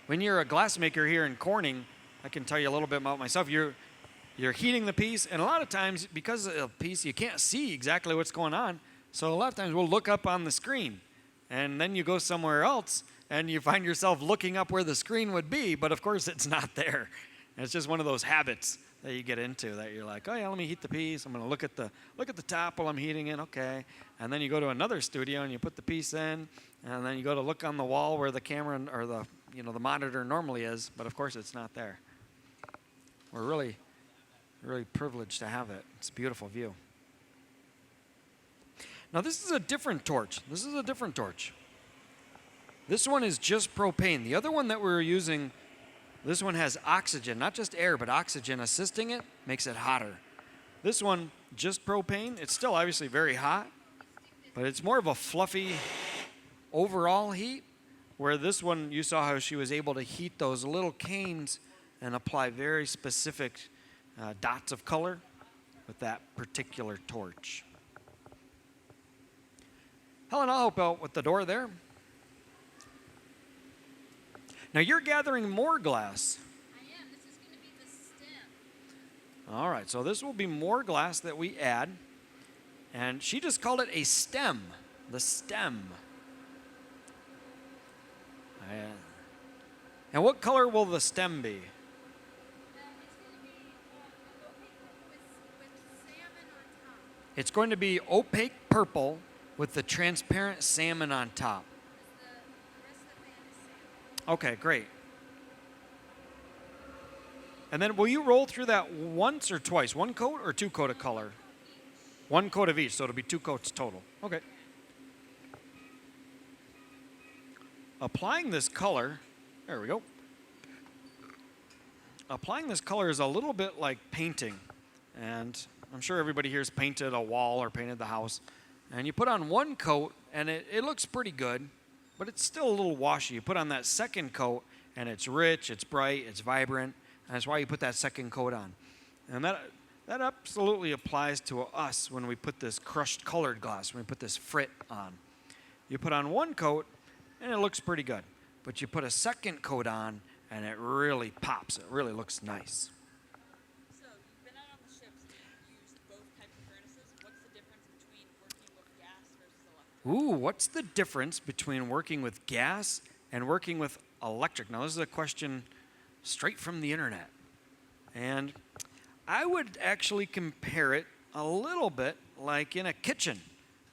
When you're a glassmaker here in Corning, I can tell you a little bit about myself. You're heating the piece, and a lot of times, because of the piece, you can't see exactly what's going on. So a lot of times we'll look up on the screen, and then you go somewhere else, and you find yourself looking up where the screen would be, but of course it's not there. And it's just one of those habits that you get into, that you're like, oh yeah, let me heat the piece. I'm going to look at the top while I'm heating it, okay. And then you go to another studio and you put the piece in, and then you go to look on the wall where the camera or the monitor normally is, but of course it's not there. We're really, really privileged to have it. It's a beautiful view. Now this is a different torch. This one is just propane. The other one that we're using, this one has oxygen, not just air, but oxygen assisting it, makes it hotter. This one, just propane. It's still obviously very hot, but it's more of a fluffy overall heat, where this one, you saw how she was able to heat those little canes and apply very specific dots of color with that particular torch. Helen, I'll help out with the door there. Now you're gathering more glass.
I am. This is going to be the stem.
All right, so this will be more glass that we add. And she just called it a stem, the stem. And what color will the stem be?
It's going to be opaque purple with salmon on top.
It's going to be opaque purple with the transparent salmon on top.
The rest of the fan is salmon.
Okay, great. And then will you roll through that once or twice? One coat or two coat of color? One coat of each, so it'll be two coats total. Okay. Applying this color, there we go. Applying this color is a little bit like painting. And I'm sure everybody here has painted a wall or painted the house. And you put on one coat, and it looks pretty good, but it's still a little washy. You put on that second coat, and it's rich, it's bright, it's vibrant, and that's why you put that second coat on. And that absolutely applies to us when we put this crushed colored glass, when we put this frit on. You put on one coat, and it looks pretty good. But you put a second coat on, and it really pops. It really looks nice.
So you've been out on the ships and you've used both types of furnaces. What's the difference between working with gas versus electric?
Ooh, what's the difference between working with gas and working with electric? Now, this is a question straight from the internet. And I would actually compare it a little bit like in a kitchen,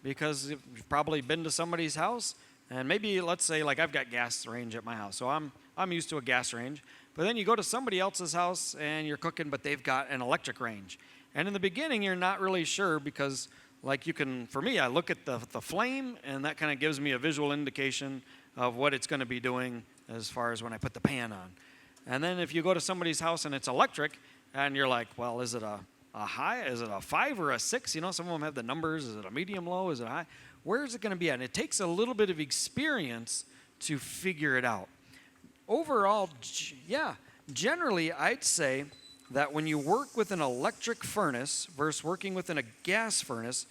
because you've probably been to somebody's house, and maybe, let's say, like I've got gas range at my house, so I'm used to a gas range. But then you go to somebody else's house and you're cooking, but they've got an electric range. And in the beginning, you're not really sure, because like for me, I look at the flame, and that kind of gives me a visual indication of what it's going to be doing as far as when I put the pan on. And then if you go to somebody's house and it's electric, and you're like, well, is it a high? Is it a 5 or a 6? You know, some of them have the numbers. Is it a medium low? Is it a high? Where is it going to be at? And it takes a little bit of experience to figure it out. Overall, generally, I'd say that when you work with an electric furnace versus working within a gas furnace,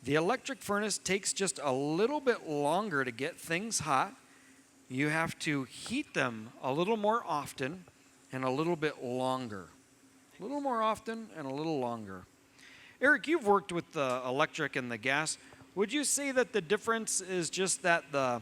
the electric furnace takes just a little bit longer to get things hot. You have to heat them a little more often and a little bit longer. A little more often and a little longer. Eric, you've worked with the electric and the gas. Would you say that the difference is just that the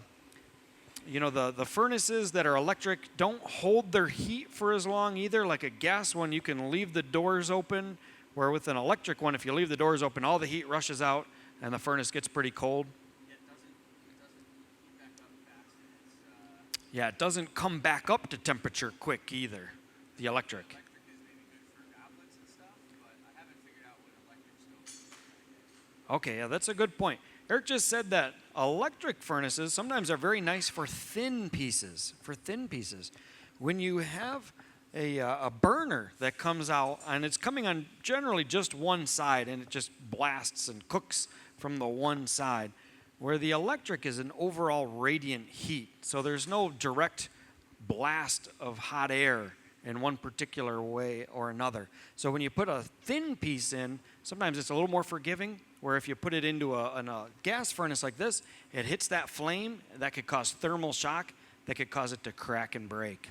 furnaces that are electric don't hold their heat for as long either? Like a gas one, you can leave the doors open, where with an electric one, if you leave the doors open, all the heat rushes out and the furnace gets pretty cold. Yeah, it doesn't come back up to temperature quick either, the electric.
Electric is maybe good for goblets and stuff, but I haven't figured out what electric stove.
Okay, yeah, that's a good point. Eric just said that electric furnaces sometimes are very nice for thin pieces. When you have a burner that comes out and it's coming on generally just one side and it just blasts and cooks from the one side, where the electric is an overall radiant heat. So there's no direct blast of hot air in one particular way or another. So when you put a thin piece in, sometimes it's a little more forgiving, where if you put it into a gas furnace like this, it hits that flame, that could cause thermal shock, that could cause it to crack and break.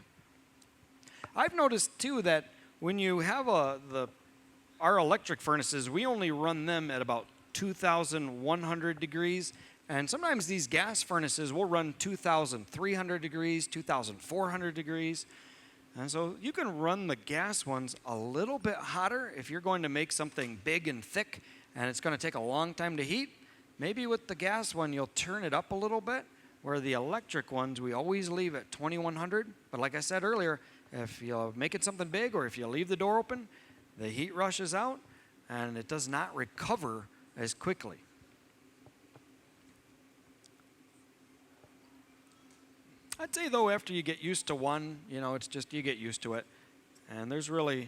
I've noticed too that when you have our electric furnaces, we only run them at about 2,100 degrees, and sometimes these gas furnaces will run 2,300 degrees, 2,400 degrees. And so you can run the gas ones a little bit hotter if you're going to make something big and thick and it's going to take a long time to heat. Maybe with the gas one, you'll turn it up a little bit, where the electric ones, we always leave at 2,100. But like I said earlier, if you make it something big or if you leave the door open, the heat rushes out and it does not recover as quickly. I'd say, though, after you get used to one, it's just you get used to it. And there's really,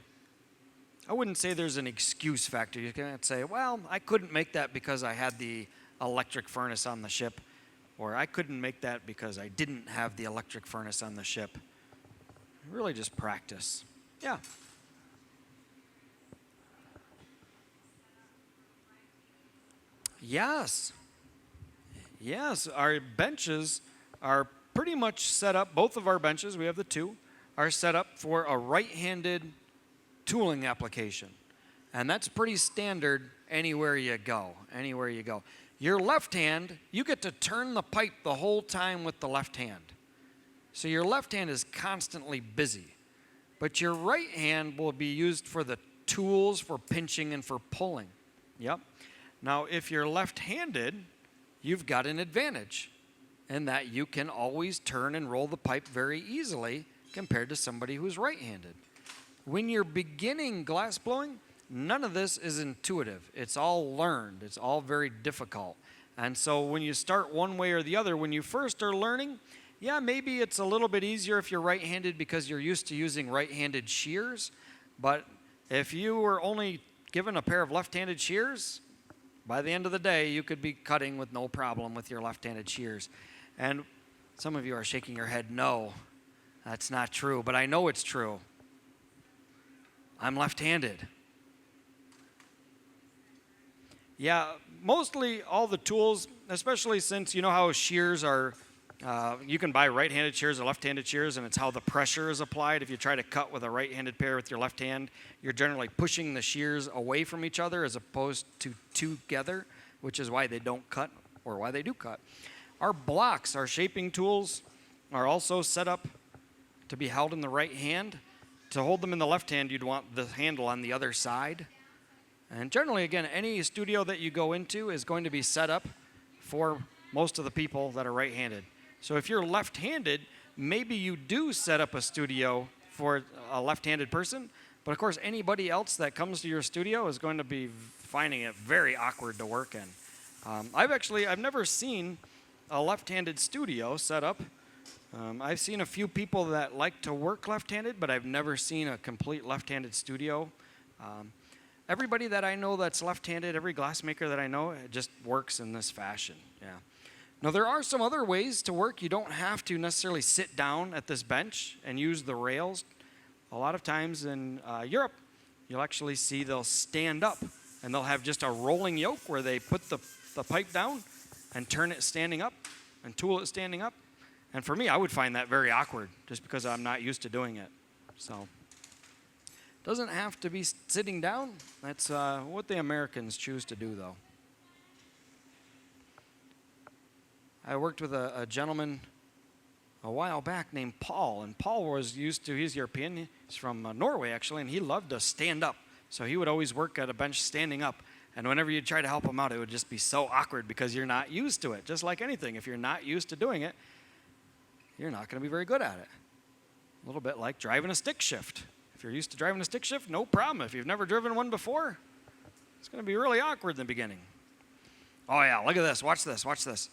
I wouldn't say there's an excuse factor. You can't say, well, I couldn't make that because I had the electric furnace on the ship, or I couldn't make that because I didn't have the electric furnace on the ship. Really just practice. Yeah. Yes. Yes, our benches are pretty much set up, both of our benches, we have the two, are set up for a right-handed tooling application. And that's pretty standard anywhere you go, Your left hand, you get to turn the pipe the whole time with the left hand. So your left hand is constantly busy. But your right hand will be used for the tools, for pinching, and for pulling. Yep. Now, if you're left-handed, you've got an advantage in that you can always turn and roll the pipe very easily compared to somebody who's right-handed. When you're beginning glass blowing, none of this is intuitive. It's all learned. It's all very difficult. And so when you start one way or the other, when you first are learning, yeah, maybe it's a little bit easier if you're right-handed because you're used to using right-handed shears. But if you were only given a pair of left-handed shears, by the end of the day, you could be cutting with no problem with your left-handed shears. And some of you are shaking your head, no, that's not true, but I know it's true. I'm left-handed. Yeah, mostly all the tools, especially since you know how shears are, you can buy right-handed shears or left-handed shears, and it's how the pressure is applied. If you try to cut with a right-handed pair with your left hand, you're generally pushing the shears away from each other as opposed to together, which is why they don't cut or why they do cut. Our blocks, our shaping tools, are also set up to be held in the right hand. To hold them in the left hand, you'd want the handle on the other side. And generally, again, any studio that you go into is going to be set up for most of the people that are right-handed. So if you're left-handed, maybe you do set up a studio for a left-handed person, but of course anybody else that comes to your studio is going to be finding it very awkward to work in. I've never seen a left-handed studio set up. I've seen a few people that like to work left-handed, but I've never seen a complete left-handed studio. Everybody that I know that's left-handed, every glassmaker that I know, it just works in this fashion. Yeah. Now, there are some other ways to work. You don't have to necessarily sit down at this bench and use the rails. A lot of times in Europe, you'll actually see they'll stand up, and they'll have just a rolling yoke where they put the pipe down and turn it standing up and tool it standing up. And for me, I would find that very awkward just because I'm not used to doing it. So doesn't have to be sitting down. That's what the Americans choose to do, though. I worked with a gentleman a while back named Paul, and Paul was used to, he's European, he's from Norway actually, and he loved to stand up. So he would always work at a bench standing up, and whenever you try to help him out, it would just be so awkward because you're not used to it. Just like anything, if you're not used to doing it, you're not going to be very good at it. A little bit like driving a stick shift. If you're used to driving a stick shift, no problem. If you've never driven one before, it's going to be really awkward in the beginning. Oh yeah, look at this. Watch this. Watch this.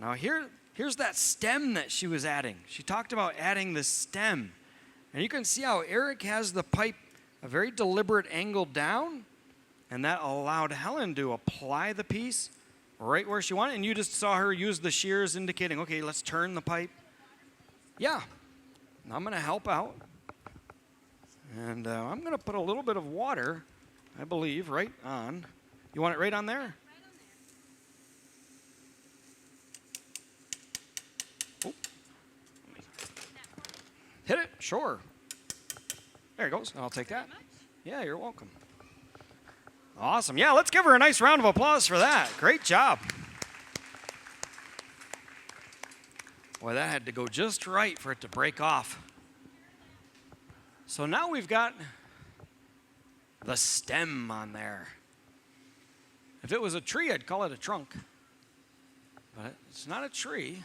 Now here's that stem that she was adding. She talked about adding the stem. And you can see how Eric has the pipe a very deliberate angle down, and that allowed Helen to apply the piece right where she wanted. And you just saw her use the shears indicating, okay, let's turn the pipe. Yeah, I'm going to help out. And I'm going to put a little bit of water, I believe, right on. You want it right on there? Oh. Hit it? Sure. There it goes. I'll take that. Yeah, you're welcome. Awesome. Yeah, let's give her a nice round of applause for that. Great job. Boy, that had to go just right for it to break off. So now we've got the stem on there. If it was a tree, I'd call it a trunk. But it's not a tree.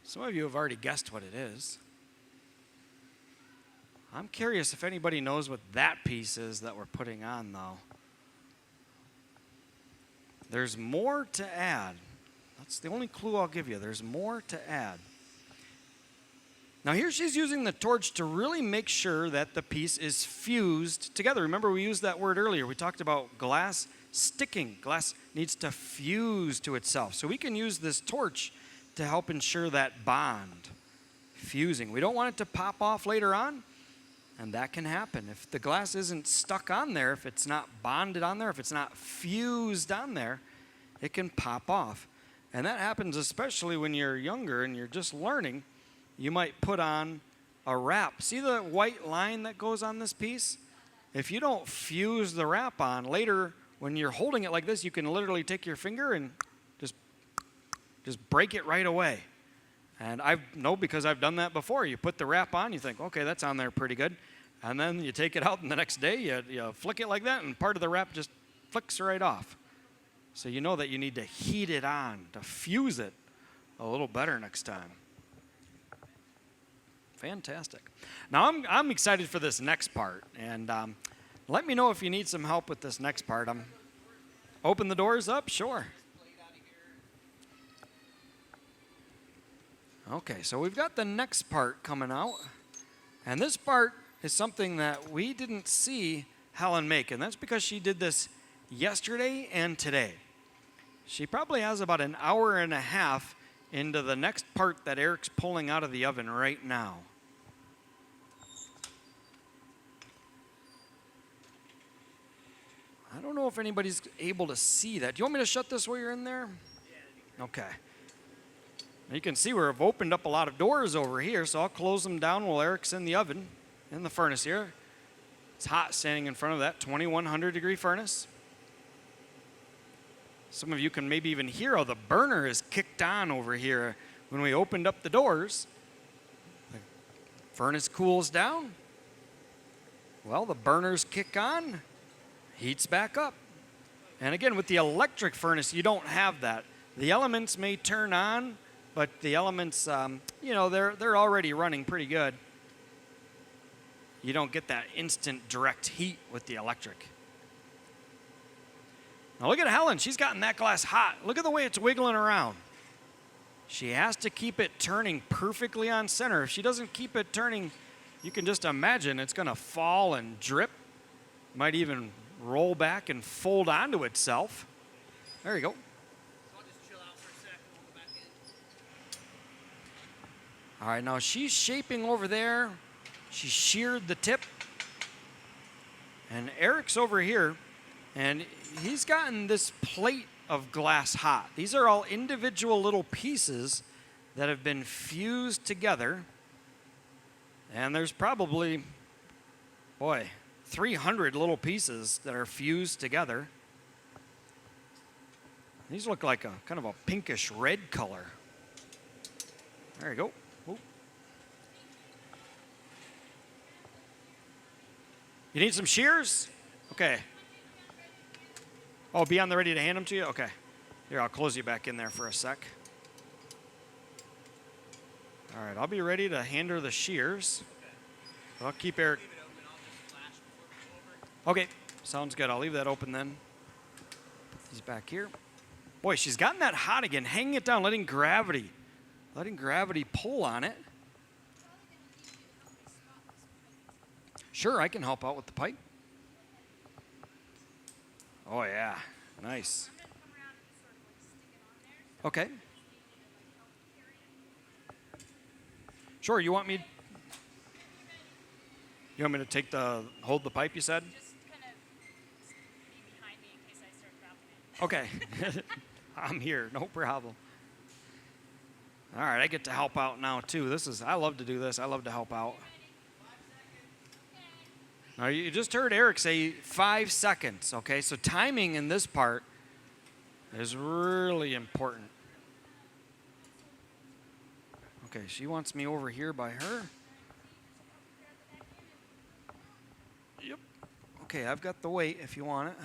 Some of you have already guessed what it is. I'm curious if anybody knows what that piece is that we're putting on, though. There's more to add. That's the only clue I'll give you. There's more to add. Now here she's using the torch to really make sure that the piece is fused together. Remember, we used that word earlier. We talked about glass sticking. Glass needs to fuse to itself. So we can use this torch to help ensure that bond fusing. We don't want it to pop off later on, and that can happen. If the glass isn't stuck on there, if it's not bonded on there, if it's not fused on there, it can pop off. And that happens especially when you're younger and you're just learning. You might put on a wrap. See the white line that goes on this piece? If you don't fuse the wrap on, later when you're holding it like this, you can literally take your finger and just break it right away. And I know because I've done that before. You put the wrap on, you think, okay, that's on there pretty good. And then you take it out, and the next day you flick it like that, and part of the wrap just flicks right off. So you know that you need to heat it on to fuse it a little better next time. Fantastic. Now I'm excited for this next part, and let me know if you need some help with this next part. Open the doors up, sure. Okay, so we've got the next part coming out, and this part is something that we didn't see Helen make, and that's because she did this yesterday and today. She probably has about an hour and a half into the next part that Eric's pulling out of the oven right now. I don't know if anybody's able to see that. Do you want me to shut this while you're in there? Yeah. Okay. Now you can see we've opened up a lot of doors over here, so I'll close them down while Eric's in the oven, in the furnace here. It's hot standing in front of that 2100 degree furnace. Some of you can maybe even hear how the burner is kicked on over here. When we opened up the doors, the furnace cools down. Well, the burners kick on, heats back up. And again, with the electric furnace, you don't have that. The elements may turn on, but the elements, they're already running pretty good. You don't get that instant direct heat with the electric. Now look at Helen. She's gotten that glass hot. Look at the way it's wiggling around. She has to keep it turning perfectly on center. If she doesn't keep it turning, you can just imagine it's going to fall and drip. Might even roll back and fold onto itself. There you go.
So I'll just chill out for a second and we'll go back in.
All right, now she's shaping over there. She sheared the tip. And Eric's over here, and he's gotten this plate of glass hot. These are all individual little pieces that have been fused together. And there's probably, 300 little pieces that are fused together. These look like a kind of a pinkish red color. There you go. Ooh. You need some shears? Okay. Oh, be on the ready to hand them to you? Okay. Here, I'll close you back in there for a sec. All right, I'll be ready to hand her the shears. I'll keep Eric.
Leave it open. I'll just flash before we go over.
Okay, sounds good. I'll leave that open then. He's back here. Boy, she's gotten that hot again. Hanging it down, letting gravity pull on it. Sure, I can help out with the pipe. Oh, yeah. Nice. Okay. Sure, you want me to hold the pipe, you said?
Just kind of be behind me in case I start dropping it.
Okay. I'm here, no problem. All right, I get to help out now too. I love to do this. I love to help out. Now you just heard Eric say 5 seconds, okay? So timing in this part is really important. Okay, she wants me over here by her. Yep. Okay, I've got the weight if you want it.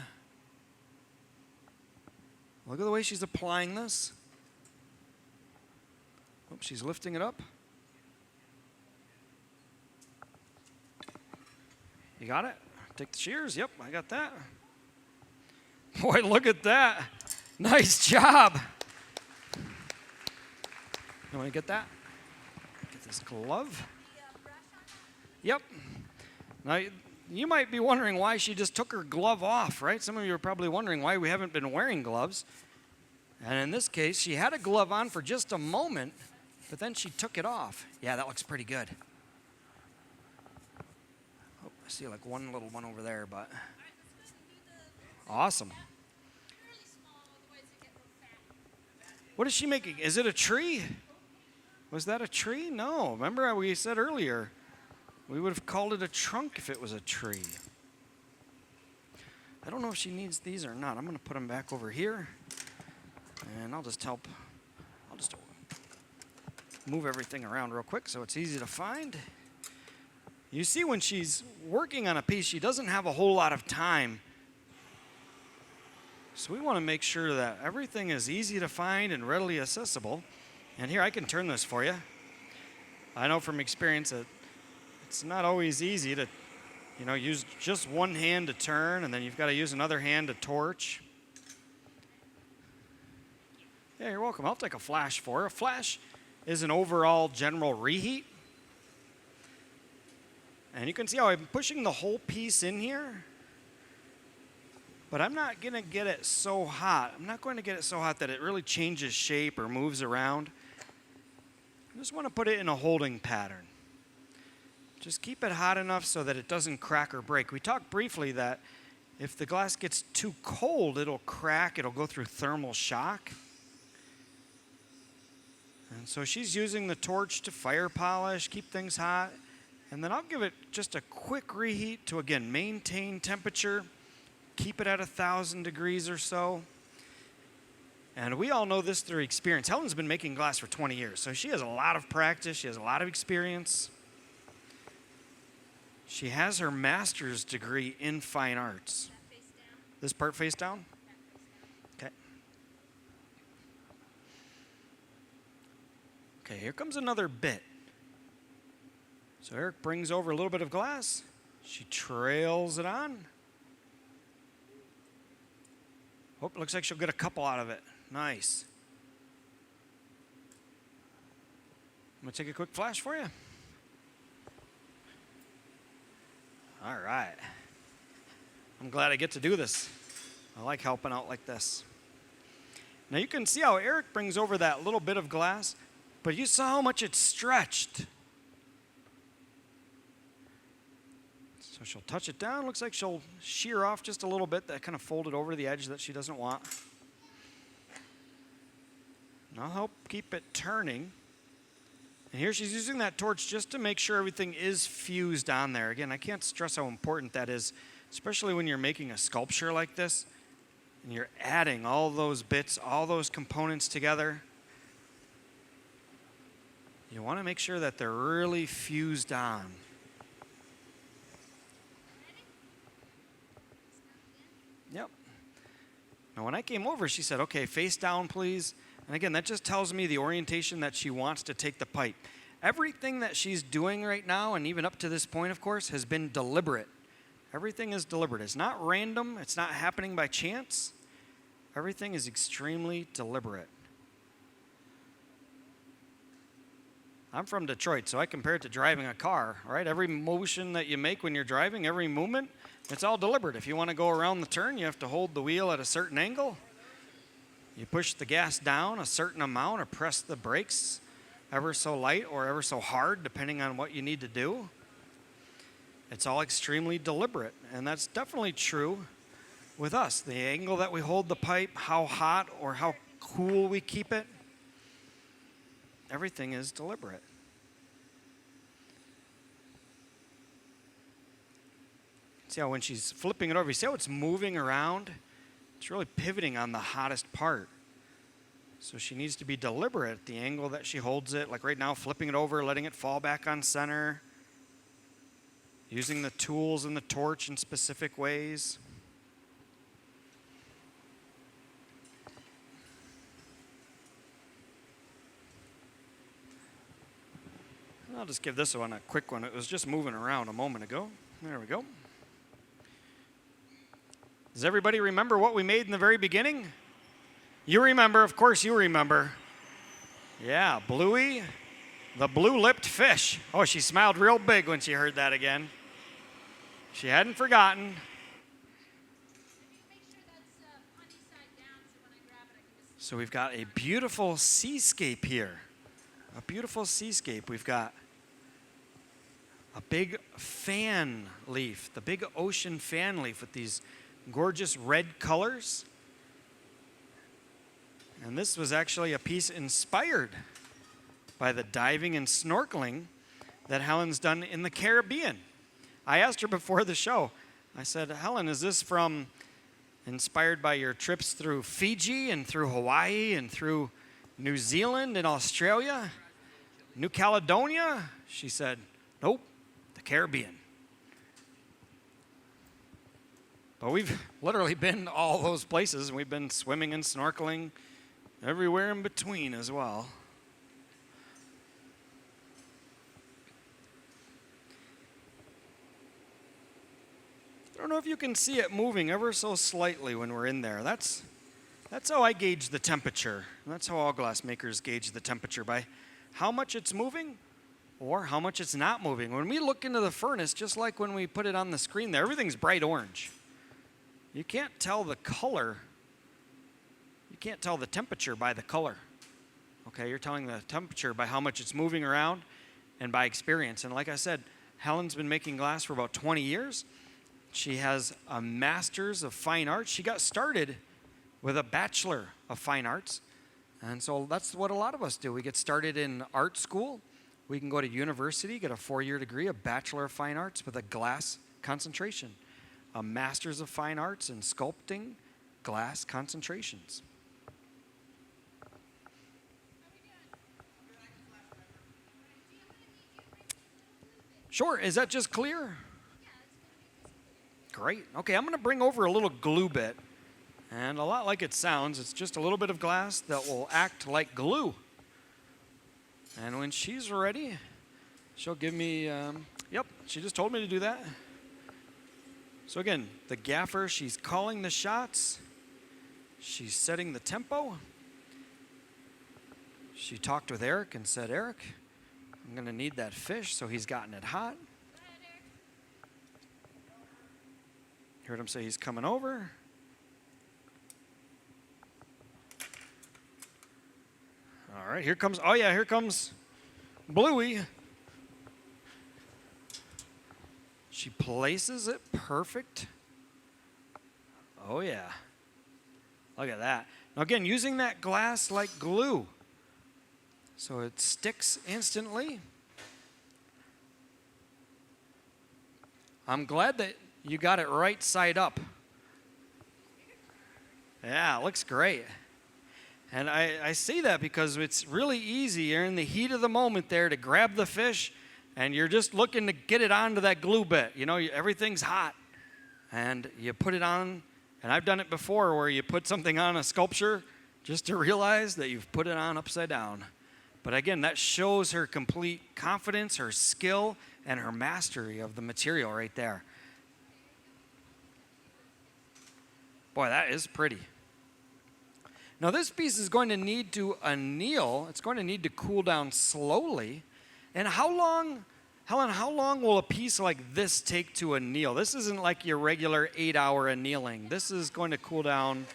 Look at the way she's applying this. Oh, she's lifting it up. You got it? Take the shears. Yep, I got that. Boy, look at that. Nice job. You want to get that? Get this glove. Yep. Now, you might be wondering why she just took her glove off, right? Some of you are probably wondering why we haven't been wearing gloves. And in this case, she had a glove on for just a moment, but then she took it off. Yeah, that looks pretty good. Oh, I see like one little one over there, but awesome. What is she making? Is it a tree? Was that a tree? No. Remember we said earlier, we would have called it a trunk if it was a tree. I don't know if she needs these or not. I'm going to put them back over here. And I'll just move everything around real quick so it's easy to find. You see, when she's working on a piece, she doesn't have a whole lot of time. So we want to make sure that everything is easy to find and readily accessible. And here, I can turn this for you. I know from experience that it's not always easy to, use just one hand to turn, and then you've got to use another hand to torch. Yeah, you're welcome. I'll take a flash for her. A flash is an overall general reheat. And you can see how I'm pushing the whole piece in here. But I'm not going to get it so hot. I'm not going to get it so hot that it really changes shape or moves around. I just want to put it in a holding pattern. Just keep it hot enough so that it doesn't crack or break. We talked briefly that if the glass gets too cold, it'll crack. It'll go through thermal shock. And so she's using the torch to fire polish, keep things hot. And then I'll give it just a quick reheat to, again, maintain temperature. Keep it at 1,000 degrees or so. And we all know this through experience. Helen's been making glass for 20 years, so she has a lot of practice. She has a lot of experience. She has her master's degree in fine arts. This part face down? Okay. Okay, here comes another bit. So Eric brings over a little bit of glass. She trails it on. Oh, looks like she'll get a couple out of it. Nice. I'm going to take a quick flash for you. All right. I'm glad I get to do this. I like helping out like this. Now you can see how Eric brings over that little bit of glass, but you saw how much it's stretched. So she'll touch it down. Looks like she'll shear off just a little bit, that kind of folded over the edge that she doesn't want. And I'll help keep it turning. And here she's using that torch just to make sure everything is fused on there. Again, I can't stress how important that is, especially when you're making a sculpture like this and you're adding all those bits, all those components together. You want to make sure that they're really fused on. Yep. Now, when I came over, she said, okay, face down, please. And again, that just tells me the orientation that she wants to take the pipe. Everything that she's doing right now, and even up to this point, of course, has been deliberate. Everything is deliberate. It's not random. It's not happening by chance. Everything is extremely deliberate. I'm from Detroit, so I compare it to driving a car, right? Every motion that you make when you're driving, every movement, it's all deliberate. If you want to go around the turn, you have to hold the wheel at a certain angle. You push the gas down a certain amount or press the brakes ever so light or ever so hard, depending on what you need to do. It's all extremely deliberate, and that's definitely true with us. The angle that we hold the pipe, how hot or how cool we keep it, everything is deliberate. See how when she's flipping it over, you see how it's moving around? It's really pivoting on the hottest part. So she needs to be deliberate at the angle that she holds it, like right now, flipping it over, letting it fall back on center, using the tools and the torch in specific ways. I'll just give this one a quick one. It was just moving around a moment ago. There we go. Does everybody remember what we made in the very beginning? You remember, of course you remember. Yeah, Bluey, the blue-lipped fish. Oh, she smiled real big when she heard that again. She hadn't forgotten.
Make sure that's punny side down so when I grab it I can just...
So we've got a beautiful seascape here. A beautiful seascape. We've got a big fan leaf, the big ocean fan leaf with these gorgeous red colors. And this was actually a piece inspired by the diving and snorkeling that Helen's done in the Caribbean. I asked her before the show, I said, Helen, is this inspired by your trips through Fiji and through Hawaii and through New Zealand and Australia, New Caledonia? She said, nope, the Caribbean. But we've literally been all those places, and we've been swimming and snorkeling everywhere in between as well. I don't know if you can see it moving ever so slightly when we're in there. That's how I gauge the temperature. That's how all glass makers gauge the temperature, by how much it's moving or how much it's not moving. When we look into the furnace, just like when we put it on the screen there, everything's bright orange. You can't tell the color. You can't tell the temperature by the color. Okay, you're telling the temperature by how much it's moving around and by experience. And like I said, Helen's been making glass for about 20 years. She has a master's of fine arts. She got started with a bachelor of fine arts. And so that's what a lot of us do. We get started in art school. We can go to university, get a 4-year degree, a bachelor of fine arts with a glass concentration. A master's of fine arts in sculpting glass concentrations. Sure, is that just clear? Great. Okay, I'm going to bring over a little glue bit. And a lot like it sounds, it's just a little bit of glass that will act like glue. And when she's ready, she'll give me, yep, she just told me to do that. So again, the gaffer, she's calling the shots. She's setting the tempo. She talked with Eric and said, Eric, I'm going to need that fish, so he's gotten it hot. Heard him say he's coming over. All right, here comes, oh yeah, here comes Bluey. She places it perfect. Oh yeah, look at that. Now again, using that glass like glue, so it sticks instantly. I'm glad that you got it right side up. Yeah, it looks great. And I say that because it's really easy. You're in the heat of the moment there to grab the fish, and you're just looking to get it onto that glue bit. You know, everything's hot. And you put it on, and I've done it before where you put something on a sculpture just to realize that you've put it on upside down. But again, that shows her complete confidence, her skill, and her mastery of the material right there. Boy, that is pretty. Now this piece is going to need to anneal. It's going to need to cool down slowly. And how long, Helen, how long will a piece like this take to anneal? This isn't like your regular 8-hour annealing. This is going to cool down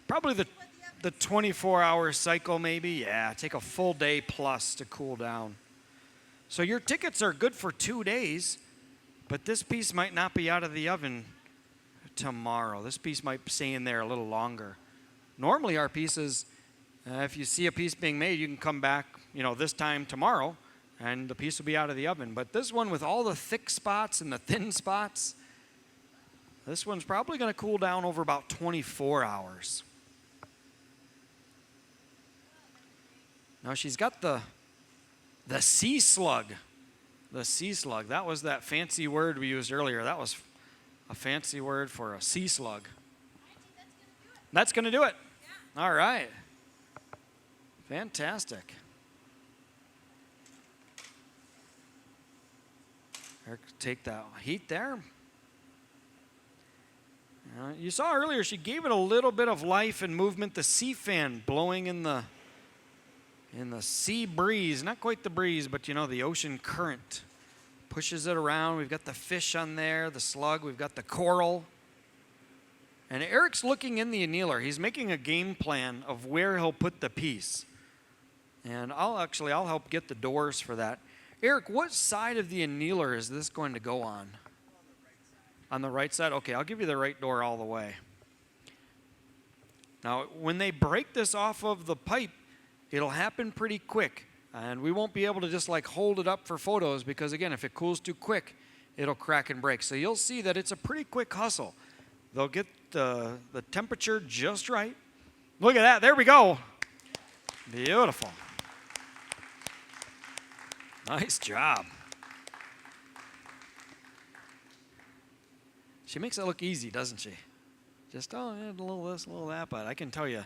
probably the 24-hour cycle maybe. Yeah, take a full day plus to cool down. So your tickets are good for 2 days, but this piece might not be out of the oven tomorrow. This piece might stay in there a little longer. Normally our pieces, if you see a piece being made, you can come back, this time tomorrow, and the piece will be out of the oven. But this one, with all the thick spots and the thin spots, this one's probably going to cool down over about 24 hours. Now she's got the sea slug. The sea slug. That was that fancy word we used earlier. That was a fancy word for a sea slug. That's going to do it. Yeah. All right. Fantastic. Take that heat there. You saw earlier she gave it a little bit of life and movement. The sea fan blowing in the sea breeze. Not quite the breeze, but the ocean current. Pushes it around. We've got the fish on there, the slug. We've got the coral. And Eric's looking in the annealer. He's making a game plan of where he'll put the piece. And I'll help get the doors for that. Eric, what side of the annealer is this going to go on? On the right side? Okay, I'll give you the right door all the way. Now, when they break this off of the pipe, it'll happen pretty quick. And we won't be able to just hold it up for photos because, again, if it cools too quick, it'll crack and break. So you'll see that it's a pretty quick hustle. They'll get the temperature just right. Look at that. There we go. Beautiful. Nice job. She makes it look easy, doesn't she? Just, a little this, a little that. But I can tell you,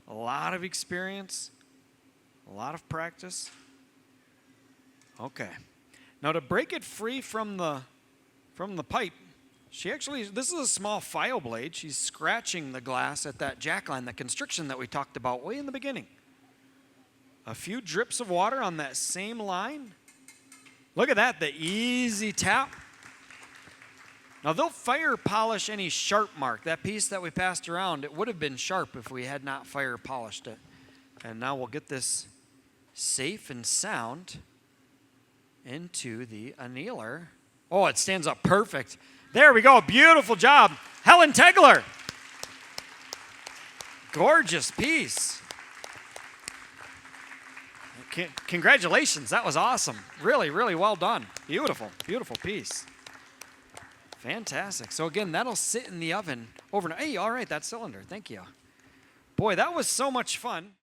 a lot of experience, a lot of practice. Okay. Now to break it free from the pipe, this is a small file blade. She's scratching the glass at that jackline, that constriction that we talked about way in the beginning. A few drips of water on that same line. Look at that, the easy tap. Now they'll fire polish any sharp mark. That piece that we passed around, it would have been sharp if we had not fire polished it. And now we'll get this safe and sound into the annealer. Oh, it stands up perfect. There we go, beautiful job. Helen Tegeler. Gorgeous piece. Congratulations, that was awesome. Really, really well done. Beautiful, beautiful piece. Fantastic. So again, that'll sit in the oven overnight. Hey, all right, that cylinder, thank you. Boy, that was so much fun.